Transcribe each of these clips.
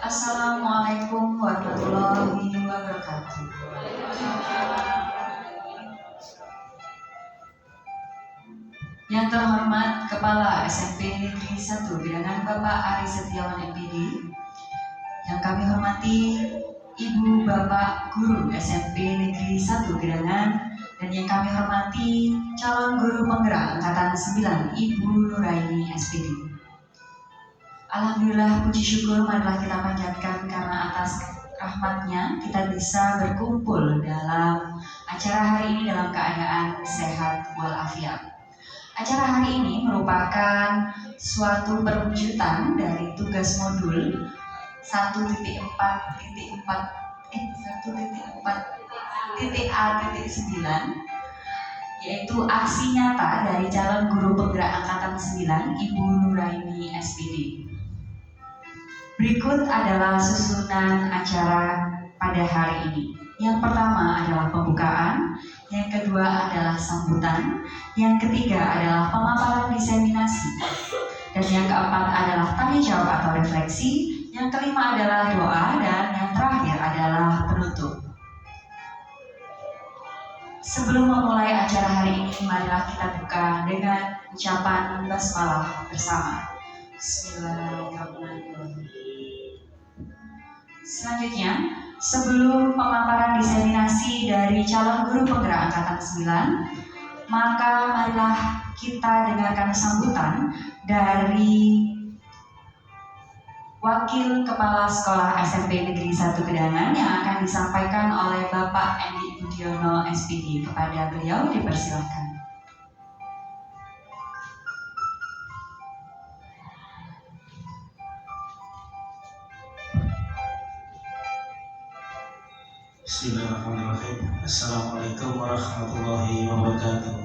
Assalamualaikum warahmatullahi wabarakatuh. Yang terhormat Kepala SMP Negeri 1 Gedangan Bapak Ari Setiawan MPD, yang kami hormati Ibu Bapak Guru SMP Negeri 1 Gedangan, dan yang kami hormati calon guru penggerak Angkatan 9 Ibu Nuraini SPD. Alhamdulillah, puji syukur marilah kita panjatkan karena atas rahmatnya kita bisa berkumpul dalam acara hari ini dalam keadaan sehat walafiat. Acara hari ini merupakan suatu perwujudan dari tugas modul 1.4.A.9, yaitu aksi nyata dari calon guru penggerak Angkatan 9 Ibu Nuraini SPD. Berikut adalah susunan acara pada hari ini. Yang pertama adalah pembukaan, yang kedua adalah sambutan, yang ketiga adalah pemaparan diseminasi, dan yang keempat adalah tanya jawab atau refleksi, yang kelima adalah doa, dan yang terakhir adalah penutup. Sebelum memulai acara hari ini, marilah kita buka dengan ucapan basmalah bersama. Bismillahirrahmanirrahim. Selanjutnya, sebelum pemaparan diseminasi dari calon guru penggerak Angkatan 9, maka marilah kita dengarkan sambutan dari Wakil Kepala Sekolah SMP Negeri 1 Gedangan yang akan disampaikan oleh Bapak Endi Budiono SPD. Kepada beliau dipersilakan. Bismillahirrahmanirrahim. Assalamualaikum warahmatullahi wabarakatuh.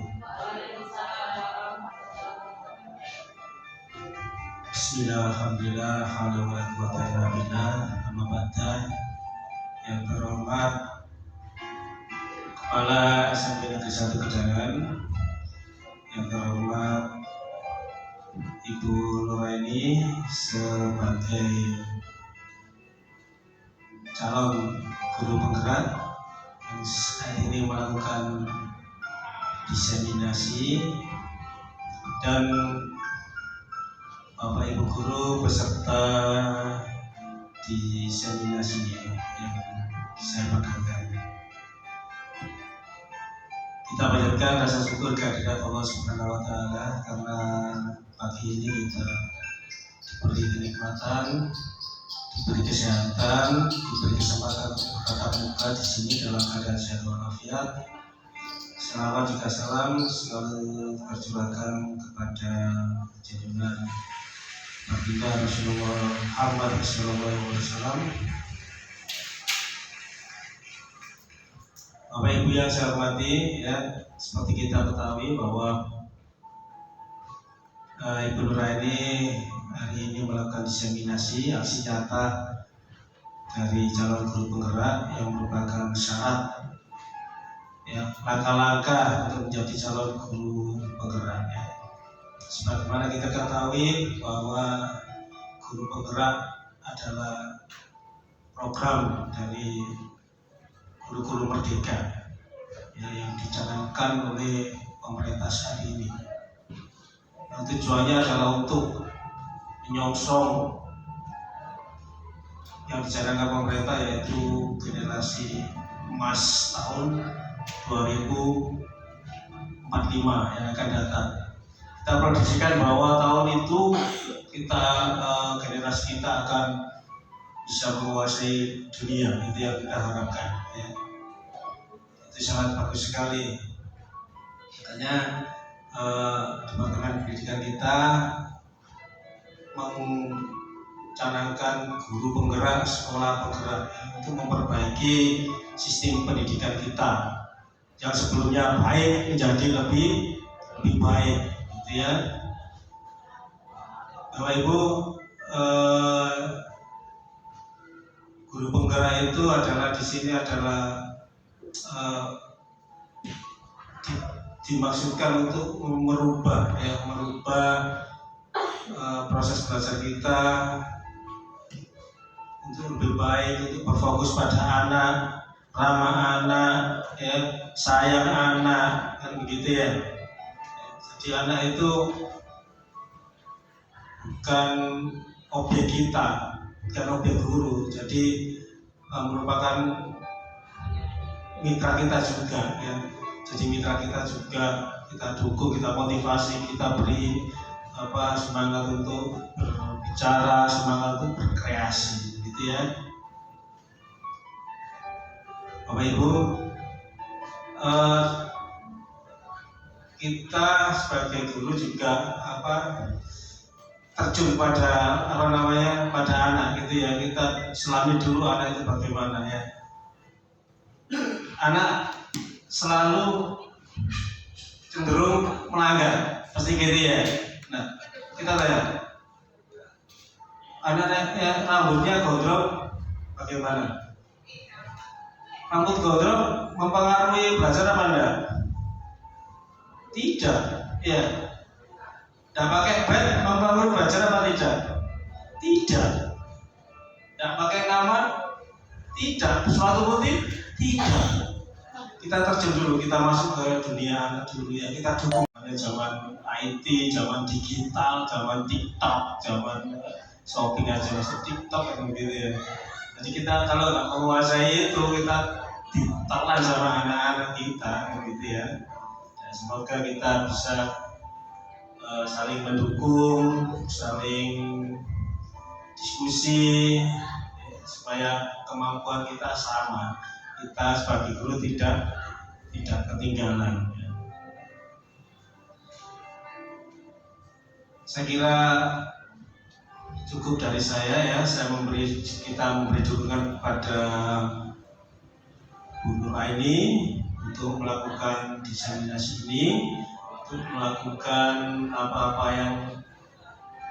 Bismillahirrahmanirrahim. Yang terhormat Kepala SMP Negeri 1 Gedangan, yang terhormat Ibu Nuraini sebagai calon guru penggerak yang saat ini melakukan diseminasi, dan Bapak Ibu guru beserta diseminasi yang saya banggakan. Kita panjatkan rasa syukur kehadirat Allah Subhanahu wa Ta'ala karena pagi ini kita diberi kenikmatan, diberi kesehatan, diberi kesempatan untuk tatap muka di sini dalam keadaan sehat walafiat. Selawat juga salam selalu tercurahkan kepada junjungan baginda Rasulullah Muhammad SAW. Bapak Ibu yang saya hormati, ya, seperti kita ketahui bahwa Ibu Nuraini hari ini melakukan diseminasi aksi nyata dari calon guru penggerak yang merupakan syarat, ya, langkah-langkah untuk menjadi calon guru penggerak. Ya. Sebagaimana kita ketahui bahwa guru penggerak adalah program dari guru-guru merdeka, ya, yang dicanangkan oleh pemerintah saat ini. Yang tujuannya adalah untuk menyongsong yang dicanangkan pemerintah, yaitu generasi emas tahun 2045 yang akan datang. Kita prediksikan bahwa tahun itu generasi kita akan bisa menguasai dunia, itu yang kita harapkan. Ya. Itu sangat bagus sekali. Makanya Departemen Pendidikan kita mencanangkan guru penggerak, sekolah penggerak, ya, untuk memperbaiki sistem pendidikan kita yang sebelumnya baik menjadi lebih baik, gitu ya. Bapak Ibu, guru penggerak itu adalah di sini adalah eh, dimaksudkan untuk merubah proses belajar kita untuk lebih baik, untuk berfokus pada anak, ramah anak, ya, sayang anak, kan begitu ya. Jadi anak itu bukan objek kita, bukan objek guru. Jadi merupakan mitra kita juga, ya. Jadi mitra kita juga, kita dukung, kita motivasi, kita beri semangat untuk berbicara, semangat untuk berkreasi, gitu ya. Bapak Ibu, kita sebagai guru juga terjun pada pada anak, gitu ya. Kita selami dulu anak itu bagaimana, ya. Anak selalu cenderung melanggar, pasti gitu ya. Nah, kita tanya, anaknya rambutnya gondrong bagaimana? Rambut gondrong mempengaruhi belajar apa enggak? Tidak, ya. Dan pakai bed mempengaruhi belajar apa tidak? Tidak. Dan pakai kamar? Tidak. Suatu putih? Tidak. Kita terjun dulu, kita masuk ke dunia anak dulu, ya. Kita dukung zaman IT, zaman digital, zaman TikTok, zaman shopping aja masuk TikTok, kan gitu ya. Jadi kita kalau nggak menguasai itu, kita ditelan sama anak-anak kita, gitu ya. Dan semoga kita bisa saling mendukung, saling diskusi, ya, supaya kemampuan kita sama. Kita sebagai guru tidak ketinggalan. Saya kira cukup dari saya, ya. Kita memberi dukungan kepada Bu Nuraini untuk melakukan diseminasi ini, untuk melakukan apa-apa yang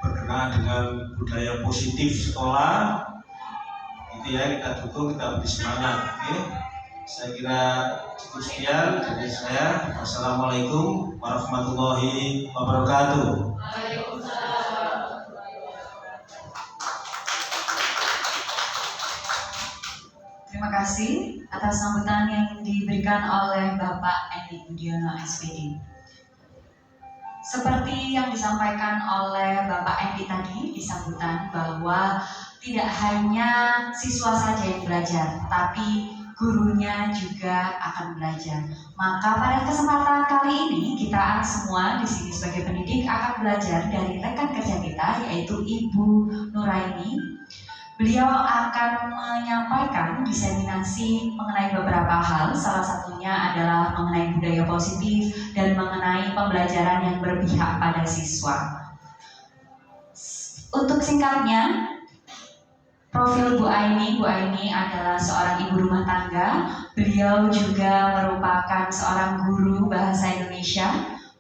berkenaan dengan budaya positif sekolah. Itu ya, kita dukung, kita beri semangat. Oke? Saya kira cukup sekian dari saya. Wassalamualaikum warahmatullahi wabarakatuh. Terima kasih atas sambutan yang diberikan oleh Bapak Endi Budiono SPD. Seperti yang disampaikan oleh Bapak Endi tadi di sambutan, bahwa tidak hanya siswa saja yang belajar, tapi gurunya juga akan belajar. Maka pada kesempatan kali ini kita semua di sini sebagai pendidik akan belajar dari rekan kerja kita, yaitu Ibu Nuraini. Beliau akan menyampaikan diseminasi mengenai beberapa hal, salah satunya adalah mengenai budaya positif dan mengenai pembelajaran yang berpihak pada siswa. Untuk singkatnya, profil Bu Aini adalah seorang ibu rumah tangga. Beliau juga merupakan seorang guru bahasa Indonesia.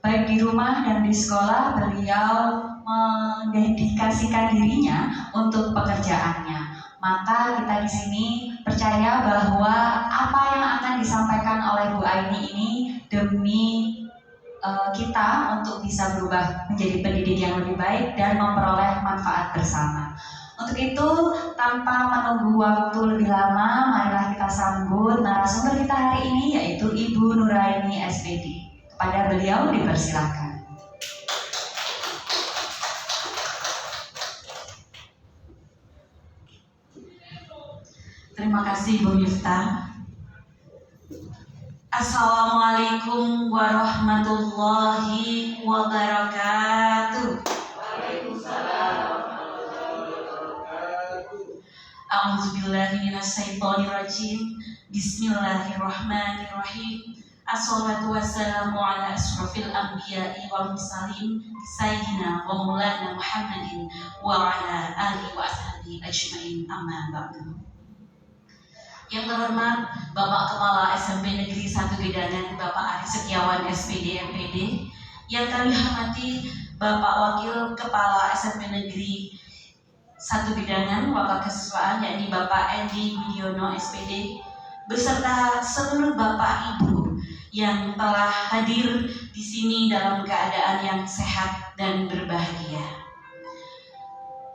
Baik di rumah dan di sekolah, beliau mendedikasikan dirinya untuk pekerjaannya. Maka kita di sini percaya bahwa apa yang akan disampaikan oleh Bu Aini ini demi kita untuk bisa berubah menjadi pendidik yang lebih baik dan memperoleh manfaat bersama. Untuk itu, tanpa menunggu waktu lebih lama, marilah kita sambut narasumber kita hari ini, yaitu Ibu Nuraini SPD. Kepada beliau dipersilakan. Terima kasih Bu Miftah. Assalamualaikum warahmatullahi wabarakatuh. A'udzubillahi minasyaitonirrajim. Bismillahirrahmanirrahim. Assalatu wassalamu ala asrofil anbiya'i wal mursalin Sayyidina wa maulana Muhammadin wa ala alihi wa ashabihi ajma'in, amma ba'du. Yang terhormat Bapak Kepala SMP Negeri 1 Gedangan, Bapak Ari Setiawan SPD MPD. Yang kami hormati Bapak Wakil Kepala SMP Negeri 1 Gedangan, Bapak Kesiswaan, yakni Bapak Endi Budiono SPD. beserta seluruh Bapak Ibu yang telah hadir di sini dalam keadaan yang sehat dan berbahagia.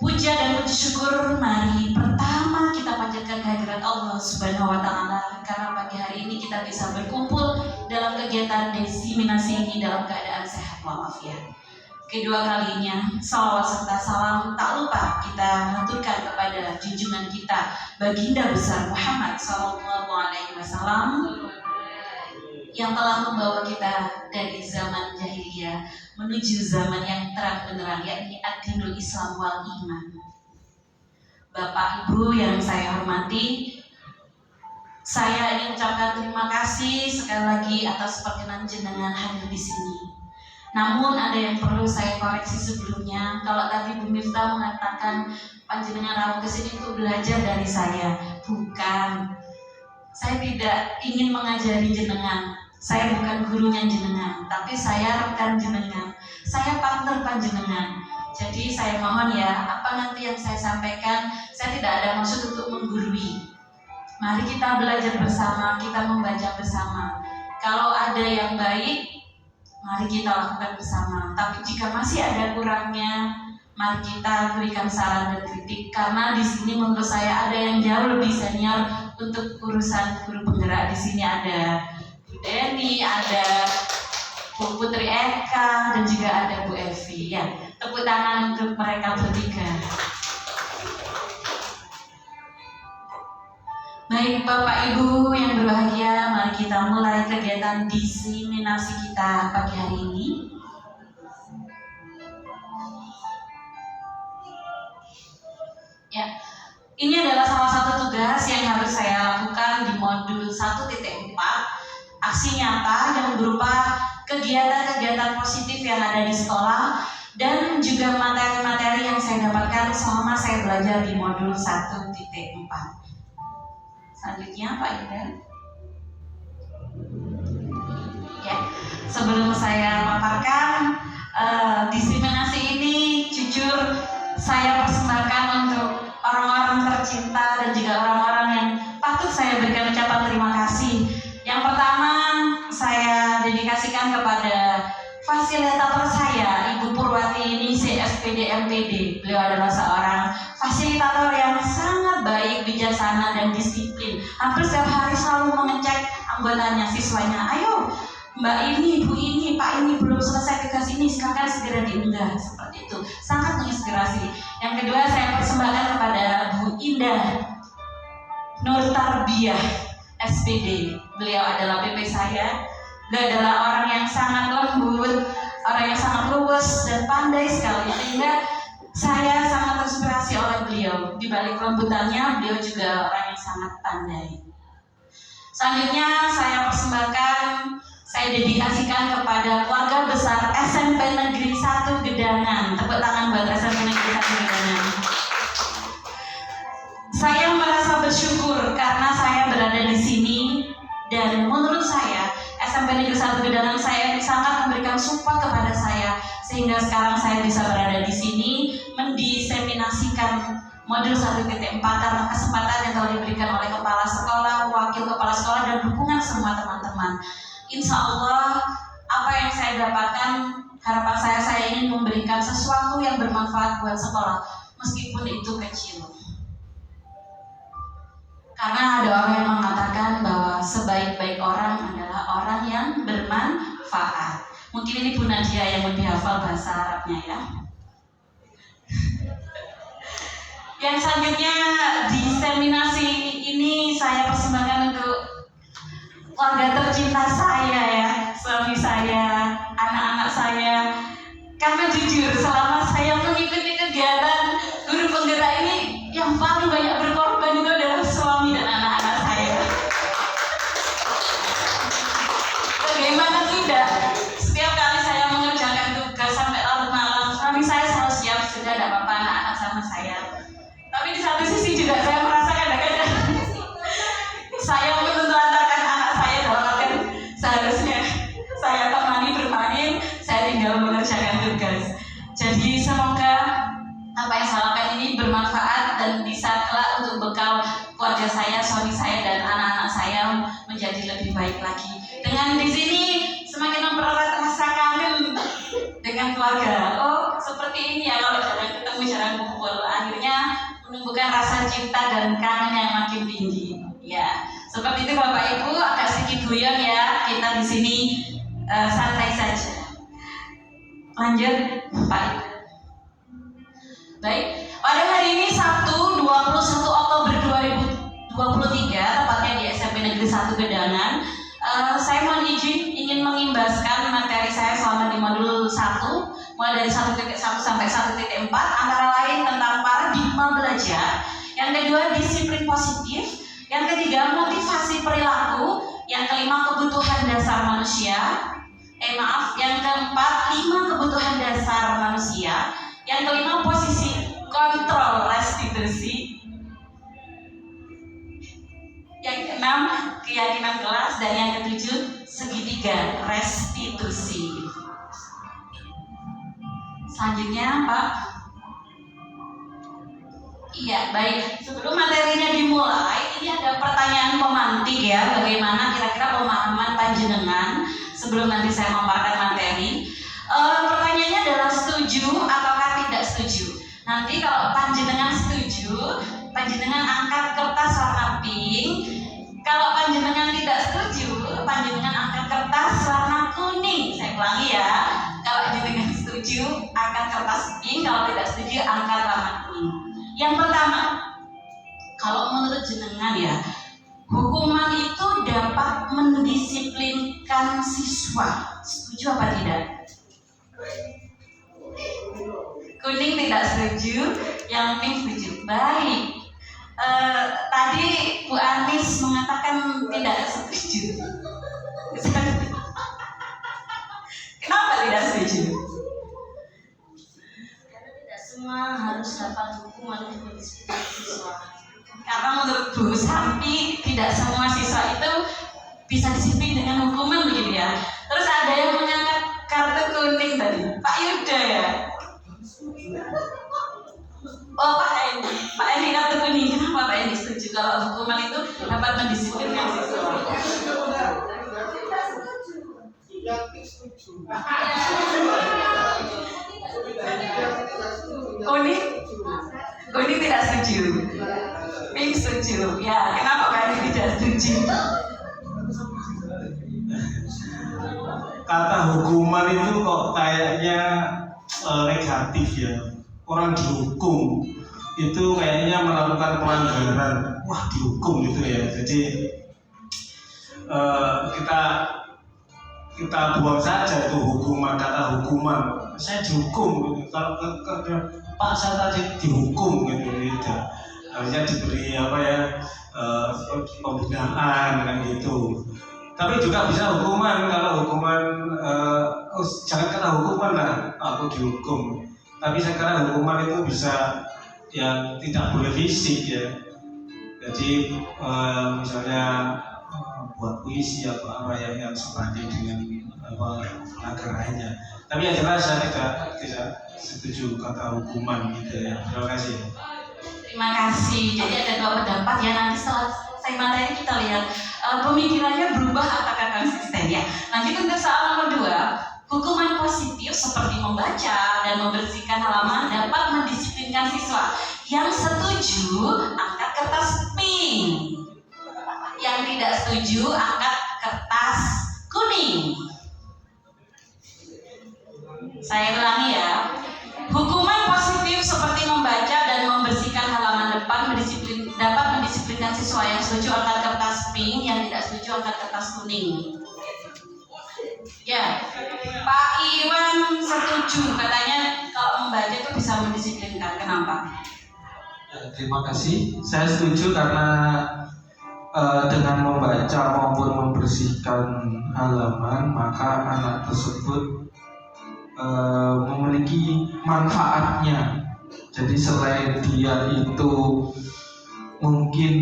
Puja dan puji syukur mari pertama kita panjatkan kehadirat Allah Subhanahu wa Ta'ala, karena pagi hari ini kita bisa berkumpul dalam kegiatan diseminasi ini dalam keadaan sehat walafiat. Kedua kalinya, salawat serta salam tak lupa kita haturkan kepada junjungan kita Baginda besar Muhammad SAW yang telah membawa kita dari zaman jahiliyah menuju zaman yang terang benderang, yakni ad-dinul Islam wal iman. Bapak Ibu yang saya hormati, saya ingin ucapkan terima kasih sekali lagi atas perkenan jenengan hadir di sini. Namun ada yang perlu saya koreksi sebelumnya. Kalau tadi Bu Miftah mengatakan panjenengan rawuh kesini untuk belajar dari saya, bukan. Saya tidak ingin mengajari jenengan. Saya bukan gurunya jenengan, tapi saya rekan jenengan. Saya partner panjenengan. Jadi saya mohon ya, apa nanti yang saya sampaikan, saya tidak ada maksud untuk menggurui. Mari kita belajar bersama, kita membaca bersama. Kalau ada yang baik, mari kita lakukan bersama. Tapi jika masih ada kurangnya, mari kita berikan saran dan kritik. Karena di sini menurut saya ada yang jauh lebih senior untuk urusan guru penggerak. Di sini ada Bu Deni, ada Bu Putri Eka, dan juga ada Bu Evi. Ya, tepuk tangan untuk mereka bertiga. Baik Bapak Ibu yang berbahagia, mari kita mulai kegiatan diseminasi kita pagi hari ini. Ya, ini adalah salah satu tugas yang harus saya lakukan di modul 1.4, aksi nyata yang berupa kegiatan-kegiatan positif yang ada di sekolah dan juga materi-materi yang saya dapatkan selama saya belajar di modul 1.4. Selanjutnya Pak Ida. Ya, sebelum saya paparkan diseminasi ini, jujur saya persembahkan untuk orang-orang tercinta dan juga orang-orang yang patut saya berikan ucapan terima kasih. Yang pertama saya dedikasikan kepada fasilitator saya, Ibu Purwati Ningsih SPD MPD. Beliau adalah seorang fasilitator yang sangat baik, bijaksana, dan disiplin. Hampir setiap hari selalu mengecek anggotanya, siswanya. Ayo, Mbak ini, Bu ini, Pak ini belum selesai tugas ini, silakan segera diunggah. Seperti itu, sangat menginspirasi. Yang kedua saya persembahkan kepada Bu Indah Nur Tarbiyah SPD. Beliau adalah PP saya. Beliau adalah orang yang sangat lembut, orang yang sangat luwes dan pandai sekali, sehingga saya sangat terinspirasi oleh beliau. Di balik kelembutannya, beliau juga orang yang sangat pandai. Selanjutnya saya persembahkan, saya dedikasikan kepada keluarga besar SMP Negeri 1 Gedangan. Tepuk tangan buat SMP Negeri 1 Gedangan. Saya merasa bersyukur karena saya berada di sini, dan menurut saya SMP Negeri 1 Gedangan saya sangat memberikan support kepada saya, sehingga sekarang saya bisa berada di sini mendiseminasikan modul 1.4 karena kesempatan yang telah diberikan oleh kepala sekolah, wakil kepala sekolah, dan dukungan semua teman-teman. Insya Allah apa yang saya dapatkan, harapan saya ingin memberikan sesuatu yang bermanfaat buat sekolah, meskipun itu kecil. Karena ada orang yang mengatakan bahwa sebaik-baik orang adalah orang yang bermanfaat. Mungkin ini Bu Nadia yang lebih hafal bahasa Arabnya ya. Yang selanjutnya diseminasi ini saya persembahkan untuk keluarga tercinta saya ya, suami saya, anak-anak saya. Karena jujur selama saya mengikuti kegiatan guru penggerak ini, yang paling banyak berkorban itu adalah suami dan anak-anak saya. Bagaimana tidak? Setiap kali saya mengerjakan tugas sampai larut malam, suami saya selalu siap, sudah ada apa-apa anak-anak sama saya. Tapi di satu sisi juga saya merasa kadang-kadang saya menelantarkan anak saya dalam artian seharusnya saya temani bermain, saya tinggal mengerjakan tugas. Jadi semoga apa yang saya lakukan ini bermanfaat dan bisa kelak untuk bekal keluarga saya saya, suami saya, dan anak-anak saya menjadi lebih baik lagi. Dengan di sini semakin mempererat rasa kangen dengan keluarga. Oh, seperti ini ya kalau jarang ketemu, jarang kumpul. Akhirnya menumbuhkan rasa cinta dan kangen yang makin tinggi. Ya, seperti itu Bapak Ibu, agak sedikit guyon ya. Kita di sini santai saja. Lanjut, Pak Ibu. Baik, pada hari ini Sabtu 21 Oktober 2023, tepatnya di SMP Negeri 1 Gedangan, saya mohon izin ingin mengimbaskan materi saya selama di modul 1, mulai dari 1.1 sampai 1.4, antara lain tentang paradigma belajar, yang kedua disiplin positif, yang ketiga motivasi perilaku, yang kelima kebutuhan dasar manusia, yang keempat 5 kebutuhan dasar manusia, yang kelima posisi kontrol restitusi, yang keenam keyakinan kelas, dan yang ketujuh segitiga restitusi. Selanjutnya Pak. Iya, baik. Sebelum materinya dimulai, ini ada pertanyaan pemantik ya, bagaimana kira-kira pemahaman panjenengan sebelum nanti saya memaparkan materi. Pertanyaannya adalah setuju ataukah tidak setuju. Nanti kalau panjenengan setuju, panjenengan angkat kertas warna pink. Kalau panjenengan tidak setuju, panjenengan angkat kertas warna kuning. Saya ulangi ya. Kalau panjenengan setuju, angkat kertas pink. Kalau tidak setuju, angkat warna kuning. Yang pertama, kalau menurut jenengan ya, hukuman itu dapat mendisiplinkan siswa. Setuju apa tidak? Kuning tidak setuju, yang pink setuju. Baik. Tadi Bu Anis mengatakan tidak setuju. Kenapa tidak setuju? Karena tidak semua harus dapat hukuman untuk mendisiplinkan siswa. Karena menurut Bu Sampi, tidak semua siswa itu bisa disiplin dengan hukuman begitu ya. Terus ada yang mengangkat kartu kuning tadi, Pak Yuda ya. Oh Pak Endi kartu kuning. Kenapa Pak Endi setuju kalau hukuman itu dapat mendisiplinkan siswa? Kuning tidak setuju. Pink setuju. Ya, kenapa Pak Endi tidak setuju? Kata hukuman itu kok kayaknya negatif ya. Orang dihukum itu kayaknya melakukan pelanggaran, wah dihukum gitu ya. Jadi kita buang saja itu hukuman, kata hukuman. Saya dihukum gitu. Kalau Pak saya tadi dihukum gitu, harusnya diberi apa ya, pembinaan kan gitu. Tapi juga bisa hukuman. Kalau hukuman jangan kata hukuman lah, aku dihukum. Tapi sekarang hukuman itu bisa yang tidak boleh fisik ya. Jadi misalnya buat puisi atau apa yang sebanding dengan negaranya. Tapi yang jelas saya tidak setuju kata hukuman gitu ya. Terima kasih. Terima kasih. Jadi ada dua pendapat ya. Nanti setelah saya materi kita lihat pemikirannya berubah apakah konsisten ya. Lanjut untuk soal nomor 2. Hukuman positif seperti membaca dan membersihkan halaman dapat mendisiplinkan siswa. Yang setuju angkat kertas pink. Yang tidak setuju angkat kertas kuning. Saya ulangi ya. Hukuman positif seperti membaca dan membersihkan halaman depan dapat mendisiplinkan siswa. Yang setuju angkat kertas pink, yang tidak setuju angkat kertas kuning. Ya, Pak Iwan setuju, katanya kalau membaca itu bisa mendisiplinkan. Kenapa? Ya, terima kasih. Saya setuju karena dengan membaca maupun membersihkan halaman, maka anak tersebut memiliki manfaatnya. Jadi selain dia itu mungkin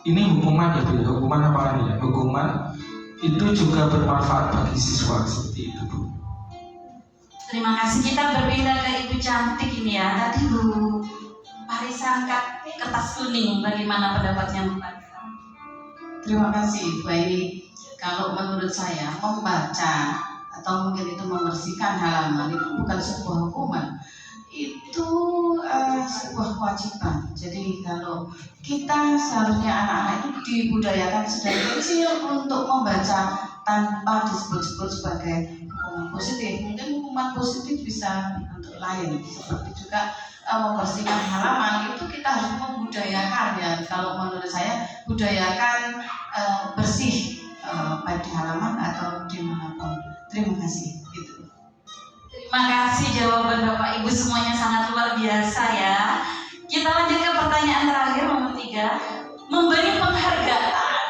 ini hukuman ya, hukuman apa lagi ya? Hukuman itu juga bermanfaat bagi siswa seperti itu, Bu. Terima kasih. Kita berpindah ke Ibu cantik ini ya. Tadi Bu Mari saya angkat kertas kuning. Bagaimana pendapatnya Mbak? Terima kasih Bu Eni. Kalau menurut saya membaca atau mungkin itu membersihkan halaman itu bukan sebuah hukuman, itu sebuah kewajiban. Jadi kalau kita seharusnya anak-anak itu dibudayakan sedari kecil untuk membaca tanpa disebut-sebut sebagai hukuman positif. Mungkin hukuman positif bisa untuk lain, seperti juga membersihkan halaman itu kita harus membudayakan ya. Kalau menurut saya budayakan bersih baik di halaman atau dimanapun. Terima kasih. Gitu. Terima kasih jawaban Bapak Ibu semuanya sangat luar biasa ya. Kita lanjut ke pertanyaan terakhir nomor 3. Memberi penghargaan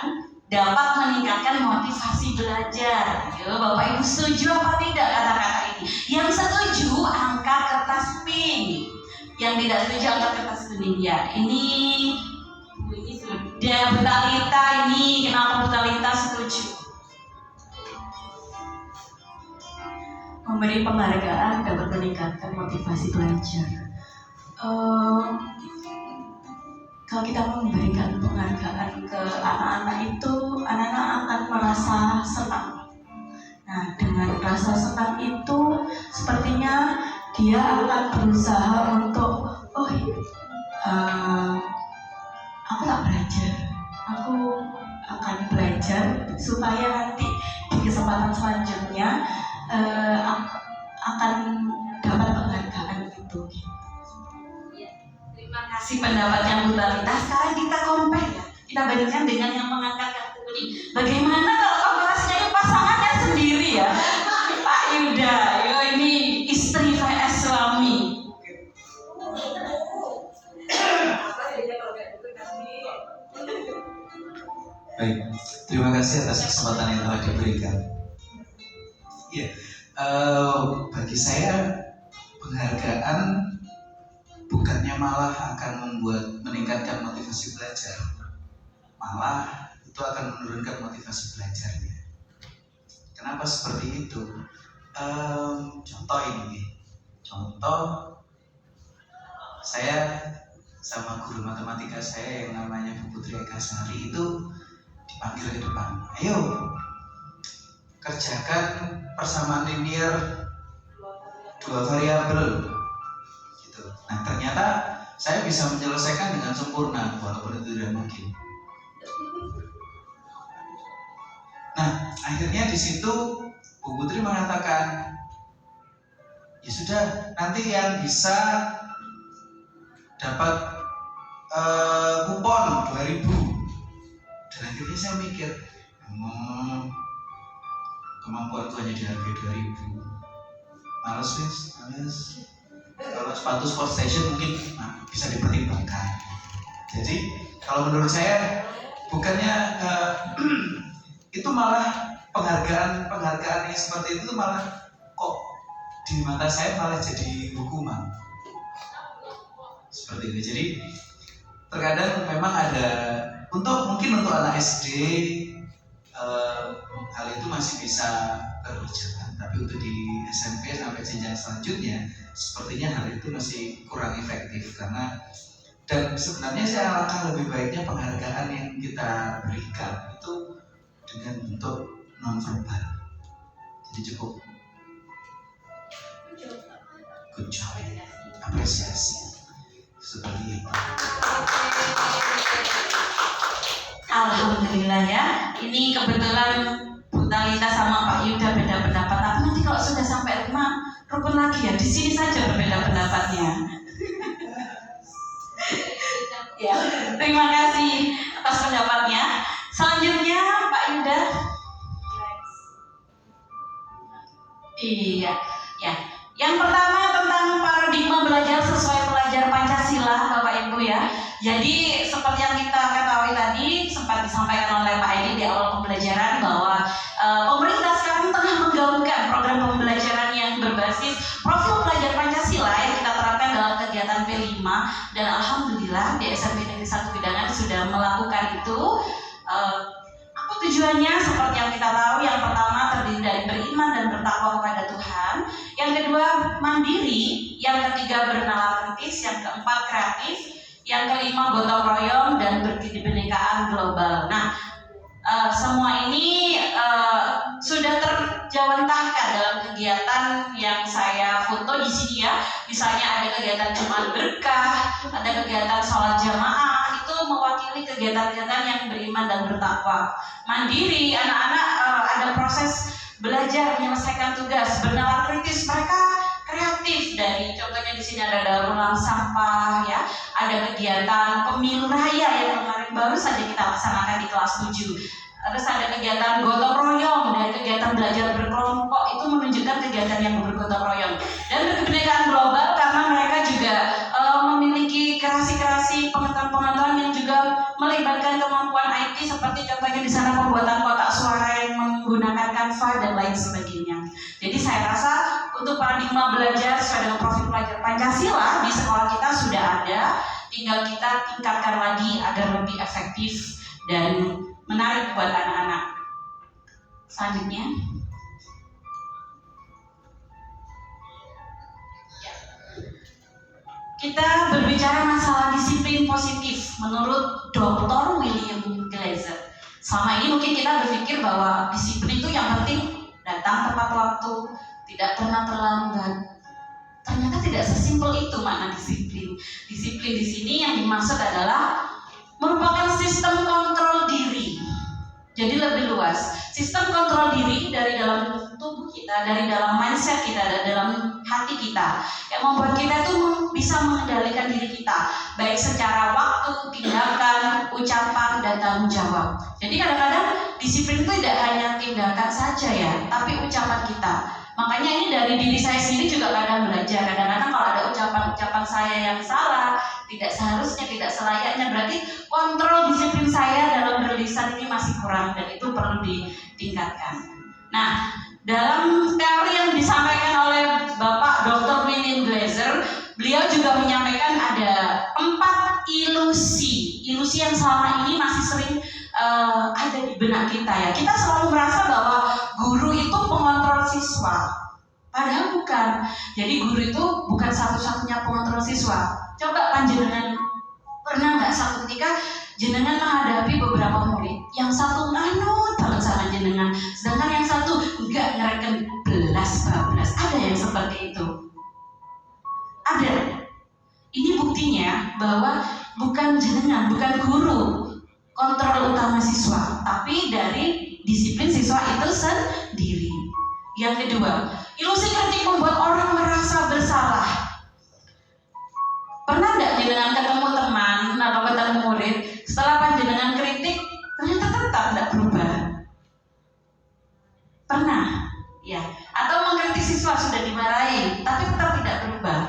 dapat meningkatkan motivasi belajar. Yo, Bapak Ibu setuju apa tidak kata-kata ini? Yang setuju angkat kertas pink. Yang tidak setuju angkat kertas kuning ya. Ini sudah Bu Talita ini. Kenapa Bu Talita setuju? Memberi penghargaan dapat meningkatkan motivasi belajar. Kalau kita memberikan penghargaan ke anak-anak itu, anak-anak akan merasa senang. Nah, dengan rasa senang itu, sepertinya dia akan berusaha untuk, aku tak belajar, aku akan belajar supaya nanti di kesempatan selanjutnya akan dapat penghargaan itu. Terima kasih pendapatnya Bu Talita. Sekarang kita compare ya. Kita bandingkan dengan yang mengangkat kartu kuning. Bagaimana kalau komparasinya itu pasangannya sendiri ya? Pak Yuda, yo ini istri vs suami. Baik, terima kasih atas kesempatan yang telah diberikan. Ya, bagi saya penghargaan bukannya malah akan meningkatkan motivasi belajar, malah itu akan menurunkan motivasi belajarnya. Kenapa seperti itu? Contoh ini, saya sama guru matematika saya yang namanya Bu Putri Eka Sari itu dipanggil ke depan. Ayo, kerjakan persamaan linear 2 variabel. Gitu. Nah, ternyata saya bisa menyelesaikan dengan sempurna walaupun itu tidak mungkin. Nah, akhirnya di situ Bu Putri mengatakan, ya sudah, nanti yang bisa dapat kupon 2.000. Dan akhirnya saya mikir, kemampuanku hanya dihargai 2.000. Males. Kalau sepatu sport station mungkin bisa dipertimbangkan. Jadi kalau menurut saya bukannya itu malah penghargaan yang seperti itu malah kok di mata saya malah jadi hukuman seperti ini. Jadi terkadang memang ada mungkin untuk anak SD hal itu masih bisa berjalan, tapi untuk di SMP sampai jenjang selanjutnya sepertinya hal itu masih kurang efektif dan sebenarnya saya alangkah lebih baiknya penghargaan yang kita berikan itu dengan bentuk non-verbal. Jadi cukup good job, apresiasi seperti itu. Alhamdulillah ya. Ini kebetulan Bu Talita sama Pak Yuda beda pendapat. Tapi nanti kalau sudah sampai rumah rukun lagi ya. Di sini saja berbeda pendapatnya. Ya, terima kasih atas pendapatnya. Selanjutnya Pak Yuda. Iya, ya. Yang pertama tentang paradigma belajar sesuai pelajar Pancasila, Bapak Ibu ya. Jadi seperti yang kita ketahui tadi sempat disampaikan oleh Pak Edi di awal pembelajaran bahwa pemerintah sekarang tengah menggaungkan program pembelajaran yang berbasis profil pelajar Pancasila yang kita terapkan dalam kegiatan P5 dan alhamdulillah di SMP Negeri 1 Bidangan sudah melakukan itu. Apa tujuannya? Seperti yang kita tahu, yang pertama terdiri diri dari beriman dan bertakwa kepada Tuhan. Yang kedua mandiri, yang ketiga bernalar kritis, yang keempat kreatif, yang kelima gotong royong dan berkebinekaan global. Nah, semua ini sudah terjawantahkan dalam kegiatan yang saya foto di sini ya. Misalnya ada kegiatan Jumat Berkah, ada kegiatan sholat jamaah, itu mewakili kegiatan-kegiatan yang beriman dan bertakwa. Mandiri, anak-anak ada proses belajar menyelesaikan tugas, bernalar kritis, mereka kreatif. Dari contohnya di sini ada daur ulang sampah ya, ada kegiatan pemilu raya yang kemarin baru saja kita laksanakan di kelas 7. Terus ada kegiatan gotong royong dan kegiatan belajar berkelompok, itu menunjukkan kegiatan yang bergotong royong. Dan berkebinekaan global karena mereka juga memiliki kreasi-kreasi pengetahuan-pengetahuan yang juga melibatkan kemampuan IT, seperti contohnya di sana pembuatan kotak suara yang menggunakan Canva dan lain sebagainya. Jadi saya rasa untuk paradigma belajar sesuai dengan profil pelajar Pancasila di sekolah kita sudah ada, tinggal kita tingkatkan lagi agar lebih efektif dan menarik buat anak-anak. Selanjutnya, kita berbicara masalah disiplin positif menurut Dr. William Glasser. Selama ini mungkin kita berpikir bahwa disiplin itu yang penting datang tepat waktu, tidak pernah terlambat. Ternyata tidak sesimpel itu makna disiplin. Disiplin di sini yang dimaksud adalah merupakan sistem kontrol diri. Jadi lebih luas. Sistem kontrol diri dari dalam tubuh kita, dari dalam mindset kita, dari dalam hati kita, yang membuat kita itu bisa mengendalikan diri kita, baik secara waktu, tindakan, ucapan, dan tanggung jawab. Jadi kadang-kadang disiplin itu tidak hanya tindakan saja ya, tapi ucapan kita. Makanya ini dari diri saya sendiri juga kadang belajar. Kadang-kadang kalau ada ucapan-ucapan saya yang salah, tidak seharusnya, tidak selayaknya, berarti kontrol disiplin saya dalam berlisan ini masih kurang dan itu perlu ditingkatkan. Nah, dalam teori yang disampaikan oleh Bapak Dr. William Glasser, beliau juga menyampaikan ada 4 ilusi yang selama ini masih sering ada di benak kita ya. Kita selalu merasa bahwa guru itu pengontrol siswa, padahal bukan. Jadi guru itu bukan satu-satunya pengontrol siswa. Coba panjenengan pernah nggak satu ketika jenengan menghadapi beberapa murid, yang satu nganut banget sama jenengan, sedangkan yang satu nggak ngereken belas bablas. Ada yang seperti itu? Ada. Ini buktinya bahwa bukan jenengan, bukan guru kontrol utama siswa, tapi dari disiplin siswa itu sendiri. Yang kedua, ilusi kritik membuat orang merasa bersalah. Pernah nggak jenengan ketemu teman atau ketemu murid, setelah panjenengan kritik ternyata tetap tidak berubah? Pernah? Ya. Atau mengkritik siswa sudah dimarahi, tapi tetap tidak berubah?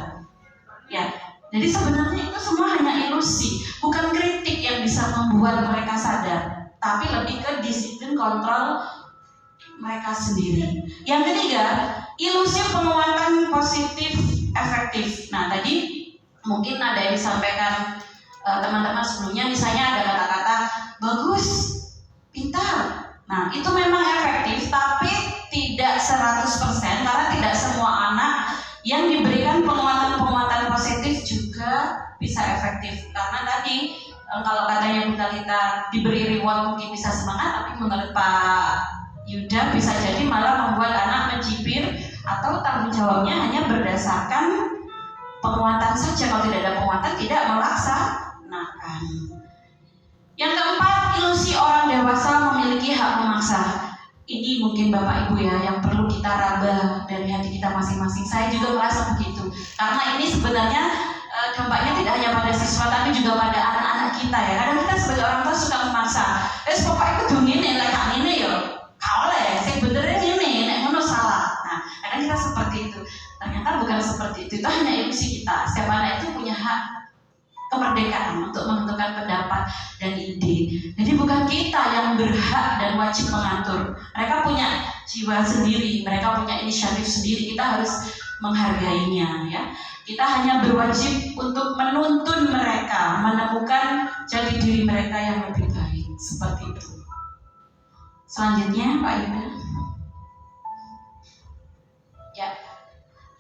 Ya. Jadi sebenarnya itu semua hanya ilusi, bukan kritik yang bisa membuat mereka sadar, tapi lebih ke disiplin kontrol mereka sendiri. Yang ketiga, ilusi penguatan positif efektif. Nah, tadi mungkin ada yang disampaikan teman-teman sebelumnya, misalnya ada kata-kata bagus, pintar. Nah, itu memang efektif, tapi tidak 100%, karena tidak semua anak yang diberikan penguatan positif juga bisa efektif. Karena tadi kalau katanya Bu Talita diberi reward mungkin bisa semangat, tapi menurut Pak Yuda bisa jadi malah membuat anak mencibir atau tanggung jawabnya hanya berdasarkan penguatan saja. Kalau tidak ada penguatan, tidak melaksanakan. Yang keempat, ilusi orang dewasa memiliki hak memaksa. Ini mungkin Bapak Ibu ya yang perlu kita raba dari hati kita masing-masing. Saya juga merasa begitu, karena ini sebenarnya dampaknya tidak hanya pada siswa tapi juga pada anak-anak kita ya. Kadang kita sebagai orang tua suka memaksa, pokoknya itu ngene lek kak ngene yo kaoleh sing benernya ngene nek ngono salah. Nah, kadang kita seperti itu. Ternyata bukan seperti itu hanya ilusi kita. Setiap anak itu punya hak kemerdekaan untuk menentukan pendapat dan ide. Jadi bukan kita yang berhak dan wajib mengatur. Mereka punya jiwa sendiri, mereka punya inisiatif sendiri. Kita harus menghargainya ya. Kita hanya berwajib untuk menuntun mereka menemukan jati diri mereka yang lebih baik. Seperti itu. Selanjutnya Pak Yuda.